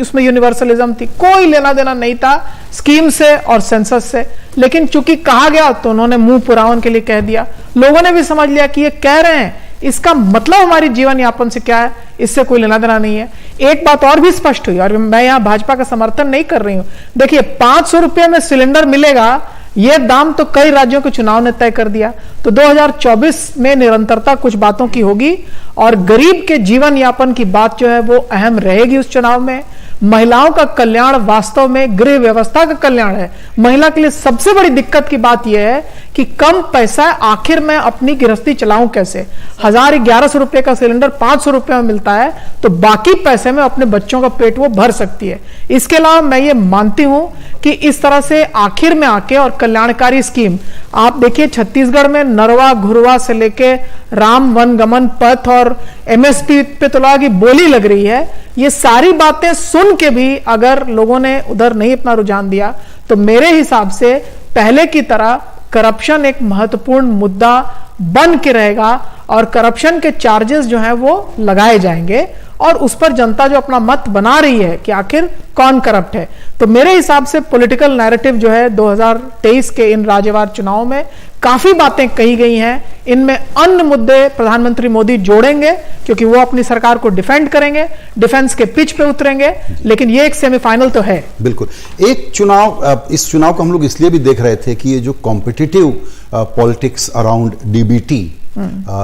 उसमें यूनिवर्सलिज्म थी, कोई लेना देना नहीं था स्कीम से और सेंसस से। लेकिन चूंकि कहा गया तो उन्होंने मुंह पुरावन के लिए कह दिया, लोगों ने भी समझ लिया कि ये कह रहे हैं, इसका मतलब हमारी जीवन यापन से क्या है, इससे कोई लेना देना नहीं है। एक बात और भी स्पष्ट हुई, और मैं यहां भाजपा का समर्थन नहीं कर रही हूं। देखिए, 500 रुपए में सिलेंडर मिलेगा, यह दाम तो कई राज्यों के चुनाव ने तय कर दिया। तो 2024 में निरंतरता कुछ बातों की होगी, और गरीब के जीवन यापन की बात जो है वो अहम रहेगी उस चुनाव में। महिलाओं का कल्याण वास्तव में गृह व्यवस्था का कल्याण है। महिला के लिए सबसे बड़ी दिक्कत की बात यह है कि कम पैसा, आखिर मैं अपनी गृहस्थी चलाऊं कैसे। 1000-1100 रुपए का सिलेंडर 500 रुपए में मिलता है, तो बाकी पैसे में अपने बच्चों का पेट वो भर सकती है। इसके अलावा मैं ये मानती हूं कि इस तरह से आखिर में आके और कल्याणकारी स्कीम, आप देखिए छत्तीसगढ़ में नरवा घुरवा से लेके राम वन गमन पथ और MSP पे तो की बोली लग रही है। ये सारी बातें सुन के भी अगर लोगों ने उधर नहीं अपना रुझान दिया, तो मेरे हिसाब से पहले की तरह करप्शन एक महत्वपूर्ण मुद्दा बन के रहेगा, और करप्शन के चार्जेस जो हैं वो लगाए जाएंगे, और उस पर जनता जो अपना मत बना रही है कि आखिर कौन करप्ट है। तो मेरे हिसाब से पॉलिटिकल नैरेटिव जो है 2023 के इन राज्यवार चुनावों में काफी बातें कही गई हैं। इनमें अन्य मुद्दे प्रधानमंत्री मोदी जोड़ेंगे, क्योंकि वो अपनी सरकार को डिफेंड करेंगे, डिफेंस के पिच पे उतरेंगे, लेकिन ये एक सेमीफाइनल तो है। बिल्कुल। एक चुनाव, इस चुनाव को हम लोग इसलिए भी देख रहे थे कि ये जो कॉम्पिटिटिव पॉलिटिक्स अराउंड DBT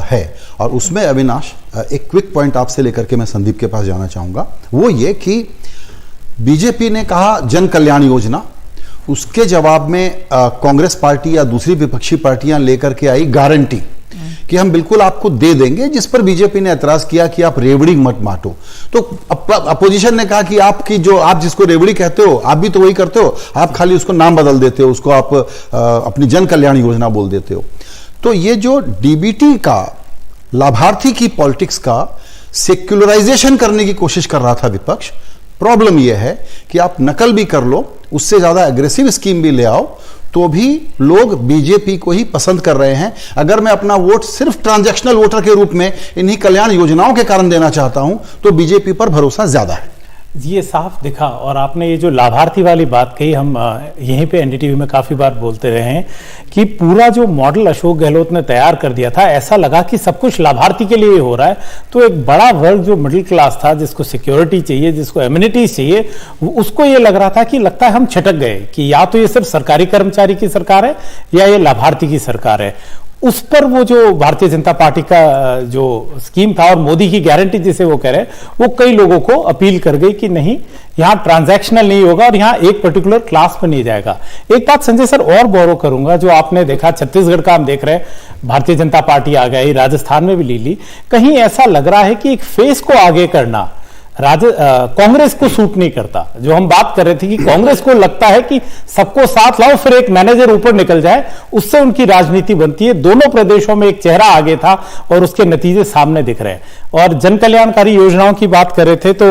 है, और उसमें अविनाश एक क्विक पॉइंट आपसे लेकर के मैं संदीप के पास जाना चाहूंगा। वो ये कि बीजेपी ने कहा जन कल्याण योजना, उसके जवाब में कांग्रेस पार्टी या दूसरी विपक्षी पार्टियां लेकर के आई गारंटी कि हम बिल्कुल आपको दे देंगे, जिस पर बीजेपी ने एतराज किया कि आप रेवड़ी मत बांटो। तो अपोजिशन ने कहा कि आपकी जो आप जिसको रेवड़ी कहते हो आप भी तो वही करते हो, आप खाली उसको नाम बदल देते हो, उसको आप अपनी जन कल्याण योजना बोल देते हो। तो ये जो डीबीटी का लाभार्थी की पॉलिटिक्स का सेक्युलराइजेशन करने की कोशिश कर रहा था विपक्ष, प्रॉब्लम यह है कि आप नकल भी कर लो, उससे ज्यादा एग्रेसिव स्कीम भी ले आओ, तो भी लोग बीजेपी को ही पसंद कर रहे हैं। अगर मैं अपना वोट सिर्फ ट्रांजैक्शनल वोटर के रूप में इन्हीं कल्याण योजनाओं के कारण देना चाहता हूं तो बीजेपी पर भरोसा ज्यादा है। ये साफ दिखा। और आपने ये जो लाभार्थी वाली बात कही, हम यहीं पे एनडीटीवी में काफी बार बोलते रहे हैं कि पूरा जो मॉडल अशोक गहलोत ने तैयार कर दिया था, ऐसा लगा कि सब कुछ लाभार्थी के लिए हो रहा है। तो एक बड़ा वर्ग जो मिडिल क्लास था, जिसको सिक्योरिटी चाहिए, जिसको एमिनिटीज चाहिए, उसको ये लग रहा था कि लगता है हम छटक गए कि या तो ये सिर्फ सरकारी कर्मचारी की सरकार है या ये लाभार्थी की सरकार है। उस पर वो जो भारतीय जनता पार्टी का जो स्कीम था और मोदी की गारंटी जिसे वो कह रहे हैं, वो कई लोगों को अपील कर गई कि नहीं, यहां ट्रांजैक्शनल नहीं होगा और यहां एक पर्टिकुलर क्लास पर नहीं जाएगा। एक बात संजय सर और बोरो करूंगा, जो आपने देखा छत्तीसगढ़ का हम देख रहे हैं, भारतीय जनता पार्टी आ गई, राजस्थान में भी ले ली, कहीं ऐसा लग रहा है कि एक फेस को आगे करना कांग्रेस को सूट नहीं करता। जो हम बात कर रहे थे कि कांग्रेस को लगता है कि सबको साथ लाओ फिर एक मैनेजर ऊपर निकल जाए, उससे उनकी राजनीति बनती है। दोनों प्रदेशों में एक चेहरा आगे था और उसके नतीजे सामने दिख रहे हैं। और जन कल्याणकारी योजनाओं की बात कर रहे थे तो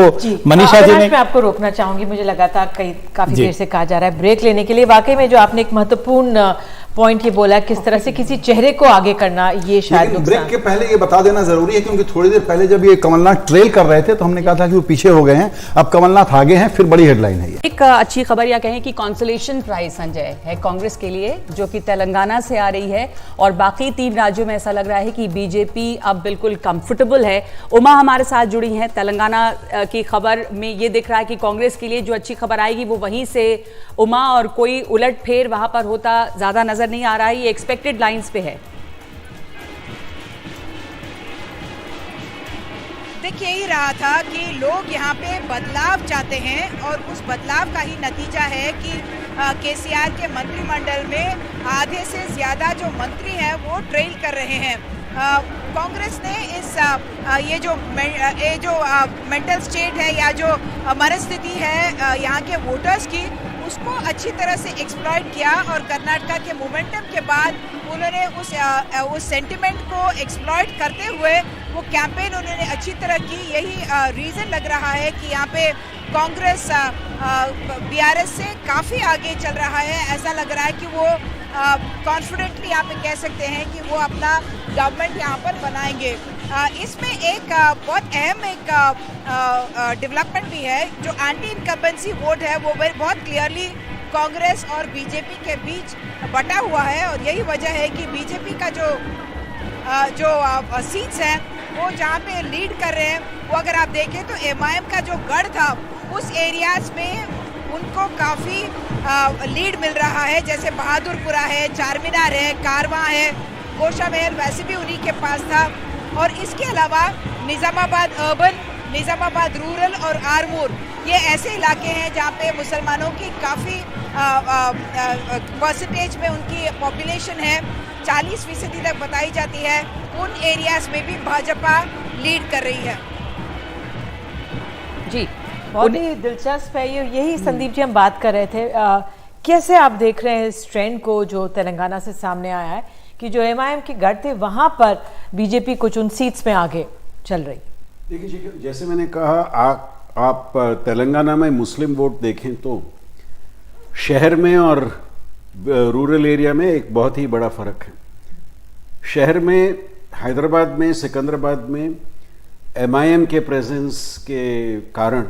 मनीषा जी ने, मैं आपको रोकना चाहूंगी, मुझे लगातार काफी देर से कहा जा रहा है ब्रेक लेने के लिए। वाकई में जो आपने एक महत्वपूर्ण पॉइंट ये बोला, किस तरह से किसी चेहरे को आगे करना, ये शायद ब्रेक के पहले ये बता देना जरूरी है, क्योंकि थोड़ी देर पहले जब ये कमलनाथ ट्रेल कर रहे थे तो हमने कहा था कि वो पीछे हो गए हैं, अब कमलनाथ आगे हैं, फिर बड़ी हेडलाइन है ये। एक अच्छी खबर या कहें कि कॉन्सोलेशन प्राइज संजय है कांग्रेस के लिए, जो कि तेलंगाना से आ रही है और बाकी 3 राज्यों में ऐसा लग रहा है कि बीजेपी अब बिल्कुल कंफर्टेबल है। उमा हमारे साथ जुड़ी हैं तेलंगाना की खबर में, ये दिख रहा है कि कांग्रेस के लिए जो अच्छी खबर आएगी वो वहीं से उमा, और कोई उलटफेर वहां पर होता ज्यादा नजर नहीं आ रहा है, ये एक्सपेक्टेड लाइंस पे है। देखिए ही रहा था कि लोग यहाँ पे बदलाव चाहते हैं और उस बदलाव का ही नतीजा है कि केसीआर के मंत्रिमंडल में आधे से ज्यादा जो मंत्री हैं वो ट्रेल कर रहे हैं। कांग्रेस ने इस ये जो मेंटल स्टेट है या जो मनस्थिति है यहाँ के वोटर्स की, उसको अच्छी तरह से एक्सप्लॉइट किया और कर्नाटका के मोमेंटम के बाद उन्होंने उस सेंटिमेंट को एक्सप्लॉइट करते हुए वो कैंपेन उन्होंने अच्छी तरह की। यही रीज़न लग रहा है कि यहाँ पे कांग्रेस बीआरएस से काफ़ी आगे चल रहा है। ऐसा लग रहा है कि वो कॉन्फिडेंटली यहाँ पे कह सकते हैं कि वो अपना गवर्नमेंट यहाँ पर बनाएंगे। इसमें एक बहुत अहम एक डेवलपमेंट भी है, जो एंटी इनकम्बेंसी वोट है वो बहुत क्लियरली कांग्रेस और बीजेपी के बीच बटा हुआ है। और यही वजह है कि बीजेपी का जो सीट्स हैं वो जहाँ पे लीड कर रहे हैं, वो अगर आप देखें तो एमआईएम का जो गढ़ था उस एरियाज में उनको काफ़ी लीड मिल रहा है, जैसे बहादुरपुरा है, चारमीनार है, कारवां है, गोशा महल वैसे भी उन्हीं के पास था। और इसके अलावा निज़ामाबाद अर्बन, निज़ामाबाद रूरल और आरमूर, ये ऐसे इलाके हैं जहाँ पे मुसलमानों की काफ़ी परसेंटेज में उनकी पॉपुलेशन है, 40% तक बताई जाती है। उन एरियाज में भी भाजपा लीड कर रही है। जी, बहुत ही दिलचस्प है ये। यही संदीप जी हम बात कर रहे थे, कैसे आप देख रहे हैं इस ट्रेंड को जो तेलंगाना से सामने आया है कि जो एमआईएम के गढ़ थे वहां पर बीजेपी कुछ उन सीट्स में आगे चल रही। देखिए, जैसे मैंने कहा, आप तेलंगाना में मुस्लिम वोट देखें तो शहर में और रूरल एरिया में एक बहुत ही बड़ा फर्क है। शहर में, हैदराबाद में, सिकंदराबाद में एमआईएम के प्रेजेंस के कारण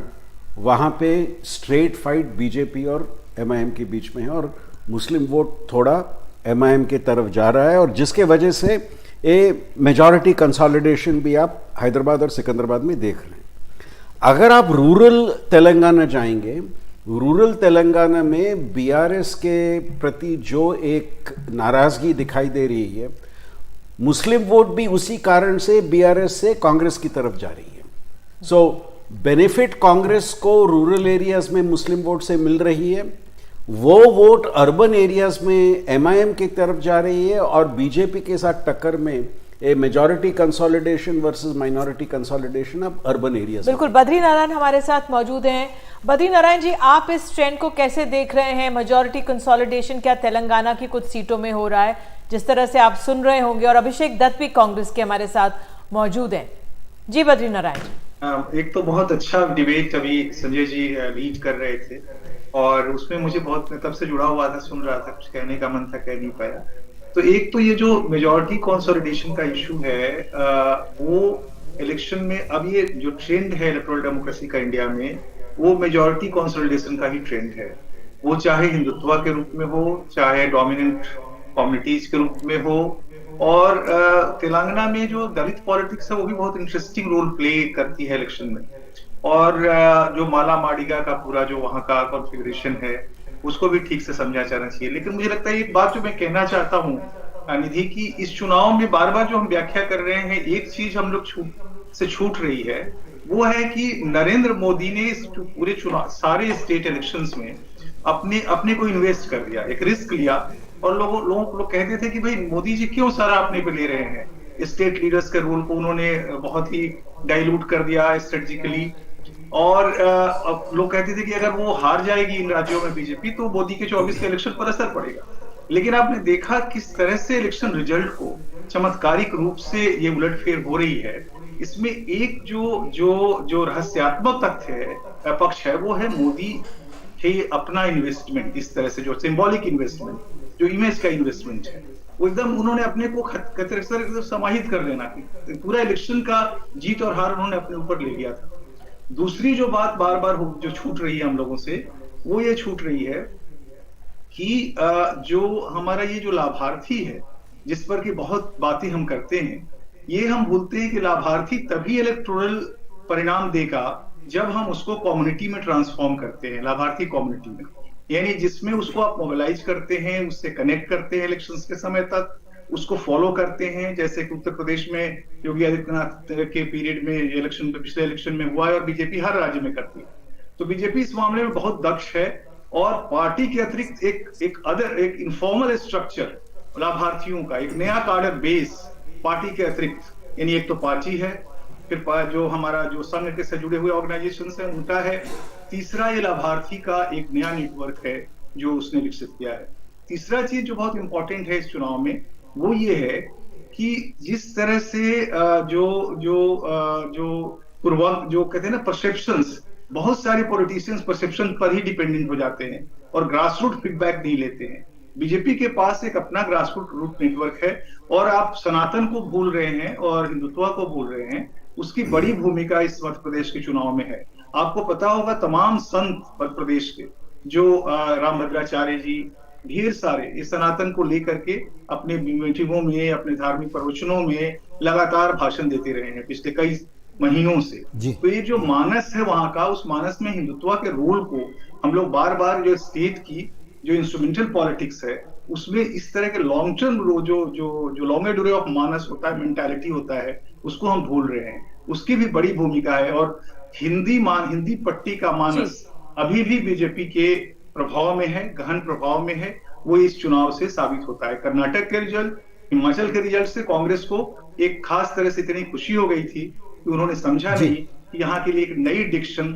वहाँ पे स्ट्रेट फाइट बीजेपी और एमआईएम के बीच में है और मुस्लिम वोट थोड़ा एमआईएम की तरफ जा रहा है, और जिसके वजह से ए मेजॉरिटी कंसोलिडेशन भी आप हैदराबाद और सिकंदराबाद में देख रहे हैं। अगर आप रूरल तेलंगाना जाएंगे, रूरल तेलंगाना में बीआरएस के प्रति जो एक नाराजगी दिखाई दे रही है, मुस्लिम वोट भी उसी कारण से बीआरएस से कांग्रेस की तरफ जा रही है। सो बेनिफिट कांग्रेस को रूरल एरियाज में मुस्लिम वोट से मिल रही है, वो वोट अर्बन एरियाज में एमआईएम की तरफ जा रही है और बीजेपी के साथ टक्कर में a majority consolidation versus minority consolidation अब अर्बन एरियाज। बिल्कुल, बद्री नारायण हमारे साथ मौजूद हैं। बद्री नारायण जी, आप इस ट्रेंड को कैसे देख रहे हैं? मेजॉरिटी कंसोलिडेशन क्या तेलंगाना की कुछ सीटों में हो रहा है, जिस तरह से आप सुन रहे होंगे, और अभिषेक दत्त भी कांग्रेस के हमारे साथ मौजूद हैं। जी बद्री नारायण। एक तो बहुत अच्छा डिबेट अभी संजय जी लीड कर रहे थे और उसमें मुझे बहुत, तब से जुड़ा हुआ था, सुन रहा था, कुछ कहने का मन था, कह नहीं पाया। तो एक तो ये जो मेजॉरिटी कंसोलिडेशन का इशू है, वो इलेक्शन में अब ये जो ट्रेंड है इलेक्टोरल डेमोक्रेसी का इंडिया में, वो मेजॉरिटी कंसोलिडेशन का ही ट्रेंड है। वो चाहे हिंदुत्व के रूप में हो, चाहे डोमिनेंट कम्युनिटीज के रूप में हो, और तेलंगाना में जो दलित पॉलिटिक्स है वो भी बहुत इंटरेस्टिंग रोल प्ले करती है इलेक्शन में। और जो माला माडिगा का पूरा जो वहां का कॉन्फ़िगरेशन है उसको भी ठीक से समझा जाना चाहिए। लेकिन मुझे लगता है एक बात जो मैं कहना चाहता हूँ निधि, की इस चुनाव में बार बार जो हम व्याख्या कर रहे हैं, एक चीज हम लोग छूट रही है, वो है कि नरेंद्र मोदी ने इस पूरे चुनाव, सारे स्टेट इलेक्शंस में अपने को इन्वेस्ट कर दिया, एक रिस्क लिया। और लोग कहते थे कि भाई मोदी जी क्यों सारा अपने पे ले रहे हैं। स्टेट लीडर्स के रोल को उन्होंने बहुत ही डाइल्यूट कर दिया स्ट्रेटेजिकली। और लोग कहते थे कि अगर वो हार जाएगी इन राज्यों में बीजेपी, तो मोदी के 24 के इलेक्शन पर असर पड़ेगा। लेकिन आपने देखा किस तरह से इलेक्शन रिजल्ट को चमत्कारिक रूप से ये उलटफेर हो रही है। इसमें एक जो रहस्यात्मक तथ्य है, पक्ष है, वो है मोदी के अपना इन्वेस्टमेंट। इस तरह से जो सिंबॉलिक इन्वेस्टमेंट, जो इमेज का इन्वेस्टमेंट है, वो एकदम उन्होंने अपने को समाहित कर लेना, पूरा इलेक्शन का जीत और हार उन्होंने अपने ऊपर ले लिया था। दूसरी जो बात बार बार जो छूट रही है हम लोगों से, वो ये छूट रही है कि जो हमारा ये जो लाभार्थी है, जिस पर कि बहुत बातें हम करते हैं, ये हम भूलते हैं कि लाभार्थी तभी इलेक्टोरल परिणाम देगा जब हम उसको कम्युनिटी में ट्रांसफॉर्म करते हैं, लाभार्थी कम्युनिटी में, यानी जिसमें उसको आप मोबिलाइज करते हैं, उससे कनेक्ट करते हैं इलेक्शंस के समय तक, उसको फॉलो करते हैं। जैसे कि उत्तर प्रदेश में योगी आदित्यनाथ के पीरियड में इलेक्शन, पिछले इलेक्शन में हुआ है, और बीजेपी हर राज्य में करती है। तो बीजेपी इस मामले में बहुत दक्ष है, और पार्टी के अतिरिक्त एक इनफॉर्मल स्ट्रक्चर लाभार्थियों का, एक नया कार्डर बेस पार्टी के अतिरिक्त, यानी एक तो पार्टी है, फिर जो हमारा जो संघ के से जुड़े हुए ऑर्गेनाइजेशन है उनका है, तीसरा ये लाभार्थी का एक नया नेटवर्क है जो उसने विकसित किया है। तीसरा चीज जो बहुत इंपॉर्टेंट है इस चुनाव में, वो ये है कि जिस तरह से जो कहते हैं ना परसेप्शंस, बहुत सारे पॉलिटिशियंस परसेप्शन पर ही डिपेंडेंट हो जाते हैं और ग्रासरूट फीडबैक नहीं लेते हैं। बीजेपी के पास एक अपना ग्रासरूट नेटवर्क है, और आप सनातन को भूल रहे हैं और हिंदुत्व को भूल रहे हैं। उसकी बड़ी भूमिका इस मध्य प्रदेश के चुनाव में है। आपको पता होगा तमाम संत मध्य प्रदेश के, जो रामभद्राचार्य जी, ढेर सारे इस सनातन को लेकर के अपने मीटिंगों में, अपने धार्मिक प्रवचनों में लगातार भाषण देते रहे हैं पिछले कई महीनों से। तो ये जो मानस है वहां का, उस मानस में हिंदुत्व के रोल को हम लोग बार बार, जो स्टेट की जो इंस्ट्रूमेंटल पॉलिटिक्स है, उसमें इस तरह के लॉन्ग टर्म जो लॉन्ग ड्यूरे ऑफ मानस होता है, मेंटालिटी होता है, उसको हम भूल रहे हैं। उसकी भी बड़ी भूमिका है। और हिंदी पट्टी का मानस अभी भी बीजेपी के प्रभाव में है, गहन प्रभाव में है। वो इस चुनाव से साबित होता है। कर्नाटक के रिजल्ट, हिमाचल के रिजल्ट से कांग्रेस को एक खास तरह से इतनी खुशी हो गई थी कि उन्होंने समझा नहीं कि यहाँ के लिए एक नई डिक्शन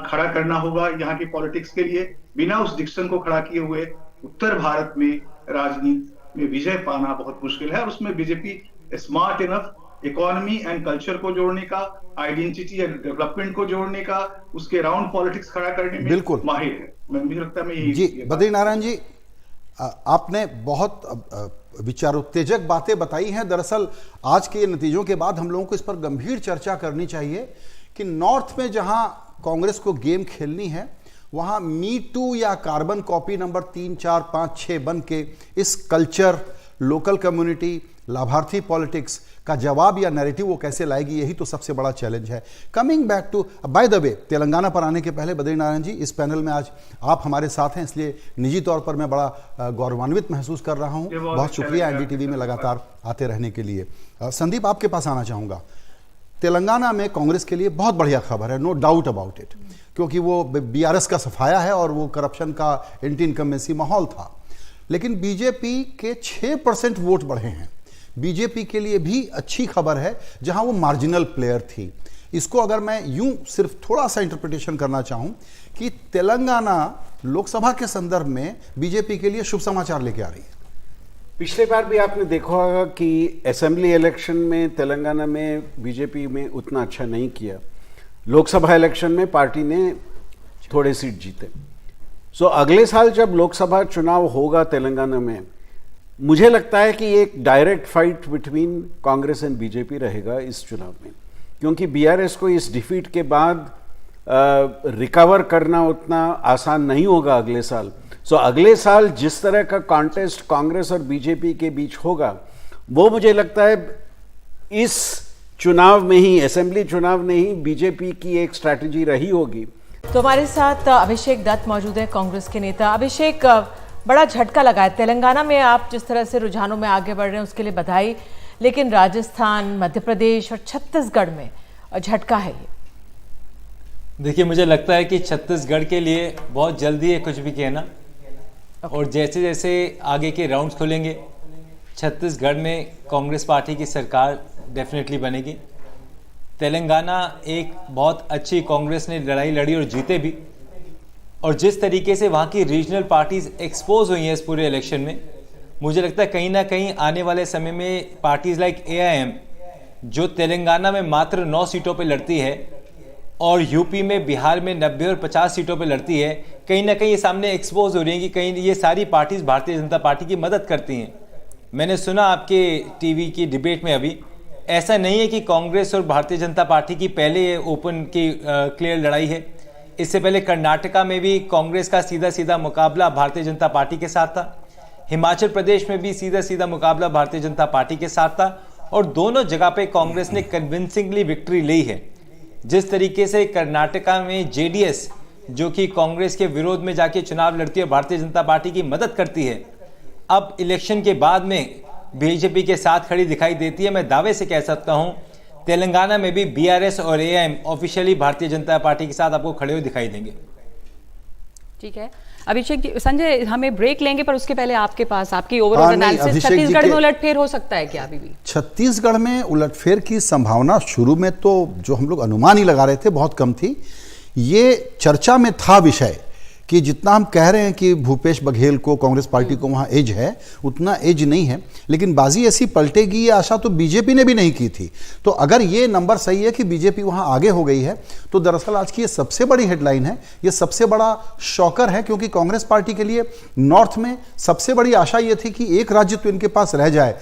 खड़ा करना होगा यहाँ की पॉलिटिक्स के लिए। बिना उस डिक्शन को खड़ा किए हुए उत्तर भारत में राजनीति में विजय पाना बहुत मुश्किल है। और उसमें BJP smart enough economy and culture को जोड़ने का, आइडेंटिटी एंड डेवलपमेंट को जोड़ने का, उसके राउंड पॉलिटिक्स खड़ा करने में बिल्कुल माहिर है। मुझे लगता है मैं यही। जी बद्री नारायण जी, आपने बहुत विचारोत्तेजक बातें बताई हैं। दरअसल आज के नतीजों के बाद हम लोगों को इस पर गंभीर चर्चा करनी चाहिए कि नॉर्थ में जहां कांग्रेस को गेम खेलनी है, वहां मी टू या कार्बन कॉपी नंबर 3, 4, 5, 6 बन के इस कल्चर, लोकल कम्युनिटी, लाभार्थी पॉलिटिक्स का जवाब या नैरेटिव वो कैसे लाएगी, यही तो सबसे बड़ा चैलेंज है। Coming back to, by the way, Telangana पर आने के पहले बद्री नारायण जी, इस पैनल में आज आप हमारे साथ हैं, इसलिए निजी तौर पर मैं बड़ा गौरवान्वित महसूस कर रहा हूं। बहुत शुक्रिया एनडीटीवी में लगातार आते रहने के लिए। संदीप, आपके पास आना चाहूंगा। तेलंगाना में कांग्रेस के लिए बहुत बढ़िया खबर है, नो डाउट अबाउट इट, क्योंकि वो बीआरएस का सफाया है और वो करप्शन का एंटी इनकम्बेंसी माहौल था। लेकिन बीजेपी के 6% वोट बढ़े हैं, बीजेपी के लिए भी अच्छी खबर है, जहां वो मार्जिनल प्लेयर थी। इसको अगर मैं यूं सिर्फ थोड़ा सा इंटरप्रिटेशन करना चाहूं कि तेलंगाना लोकसभा के संदर्भ में बीजेपी के लिए शुभ समाचार लेके आ रही है। पिछले बार भी आपने देखा होगा कि असेंबली इलेक्शन में तेलंगाना में बीजेपी में उतना अच्छा नहीं किया, लोकसभा इलेक्शन में पार्टी ने थोड़े सीट जीते। सो अगले साल जब लोकसभा चुनाव होगा तेलंगाना में, मुझे लगता है कि एक direct fight between Congress and BJP रहेगा इस चुनाव में, क्योंकि बीआरएस को इस डिफीट के बाद रिकवर करना उतना आसान नहीं होगा अगले साल। सो अगले साल जिस तरह का कॉन्टेस्ट कांग्रेस और बीजेपी के बीच होगा, वो मुझे लगता है इस चुनाव में ही, असेंबली चुनाव में ही बीजेपी की एक स्ट्रैटेजी रही होगी। तो हमारे साथ अभिषेक दत्त मौजूद है, कांग्रेस के नेता। अभिषेक, बड़ा झटका लगा है तेलंगाना में, आप जिस तरह से रुझानों में आगे बढ़ रहे हैं उसके लिए बधाई, लेकिन राजस्थान, मध्य प्रदेश और छत्तीसगढ़ में झटका है ये। देखिए, मुझे लगता है कि छत्तीसगढ़ के लिए बहुत जल्दी है कुछ भी कहना, और जैसे जैसे आगे के राउंड्स खुलेंगे छत्तीसगढ़ में कांग्रेस पार्टी की सरकार डेफिनेटली बनेगी। तेलंगाना एक बहुत अच्छी कांग्रेस ने लड़ाई लड़ी और जीते भी, और जिस तरीके से वहाँ की रीजनल पार्टीज एक्सपोज हुई हैं इस पूरे इलेक्शन में, मुझे लगता है कहीं ना कहीं आने वाले समय में पार्टीज लाइक AIM, जो तेलंगाना में मात्र 9 सीटों पर लड़ती है और यूपी में, बिहार में 90 और 50 सीटों पर लड़ती है, कहीं ना कहीं ये सामने एक्सपोज हो रही है कि कहीं ये सारी पार्टीज भारतीय जनता पार्टी की मदद करती हैं। मैंने सुना आपके टीवी की डिबेट में अभी, ऐसा नहीं है कि कांग्रेस और भारतीय जनता पार्टी की पहले ओपन की क्लियर लड़ाई है। इससे पहले कर्नाटका में भी कांग्रेस का सीधा सीधा मुकाबला भारतीय जनता पार्टी के साथ था, हिमाचल प्रदेश में भी सीधा सीधा मुकाबला भारतीय जनता पार्टी के साथ था, और दोनों जगह पे कांग्रेस ने कन्विंसिंगली विक्ट्री ली है। जिस तरीके से कर्नाटका में JDS, जो कि कांग्रेस के विरोध में जाके चुनाव लड़ती है, भारतीय जनता पार्टी की मदद करती है, अब इलेक्शन के बाद में बीजेपी के साथ खड़ी दिखाई देती है। मैं दावे से कह सकता हूं तेलंगाना में भी BRS और AIM officially Bharatiya Janata party के साथ आपको खड़े हुए दिखाई देंगे। ठीक है अभिषेक जी, संजय हमें ब्रेक लेंगे, पर उसके पहले आपके पास आपकी ओवरऑल एनालिसिस, छत्तीसगढ़ में उलटफेर हो सकता है क्या अभी भी? छत्तीसगढ़ में उलटफेर की संभावना शुरू में तो जो हम लोग अनुमान ही लगा रहे थे बहुत कम थी। ये चर्चा में था विषय कि जितना हम कह रहे हैं कि भूपेश बघेल को, कांग्रेस पार्टी को वहां एज है, उतना एज नहीं है, लेकिन बाजी ऐसी पलटेगी ये आशा तो बीजेपी ने भी नहीं की थी। तो अगर ये नंबर सही है कि बीजेपी वहां आगे हो गई है, तो दरअसल आज की ये सबसे बड़ी हेडलाइन है, ये सबसे बड़ा शॉकर है, क्योंकि कांग्रेस पार्टी के लिए नॉर्थ में सबसे बड़ी आशा ये थी कि एक राज्य तो इनके पास रह जाए।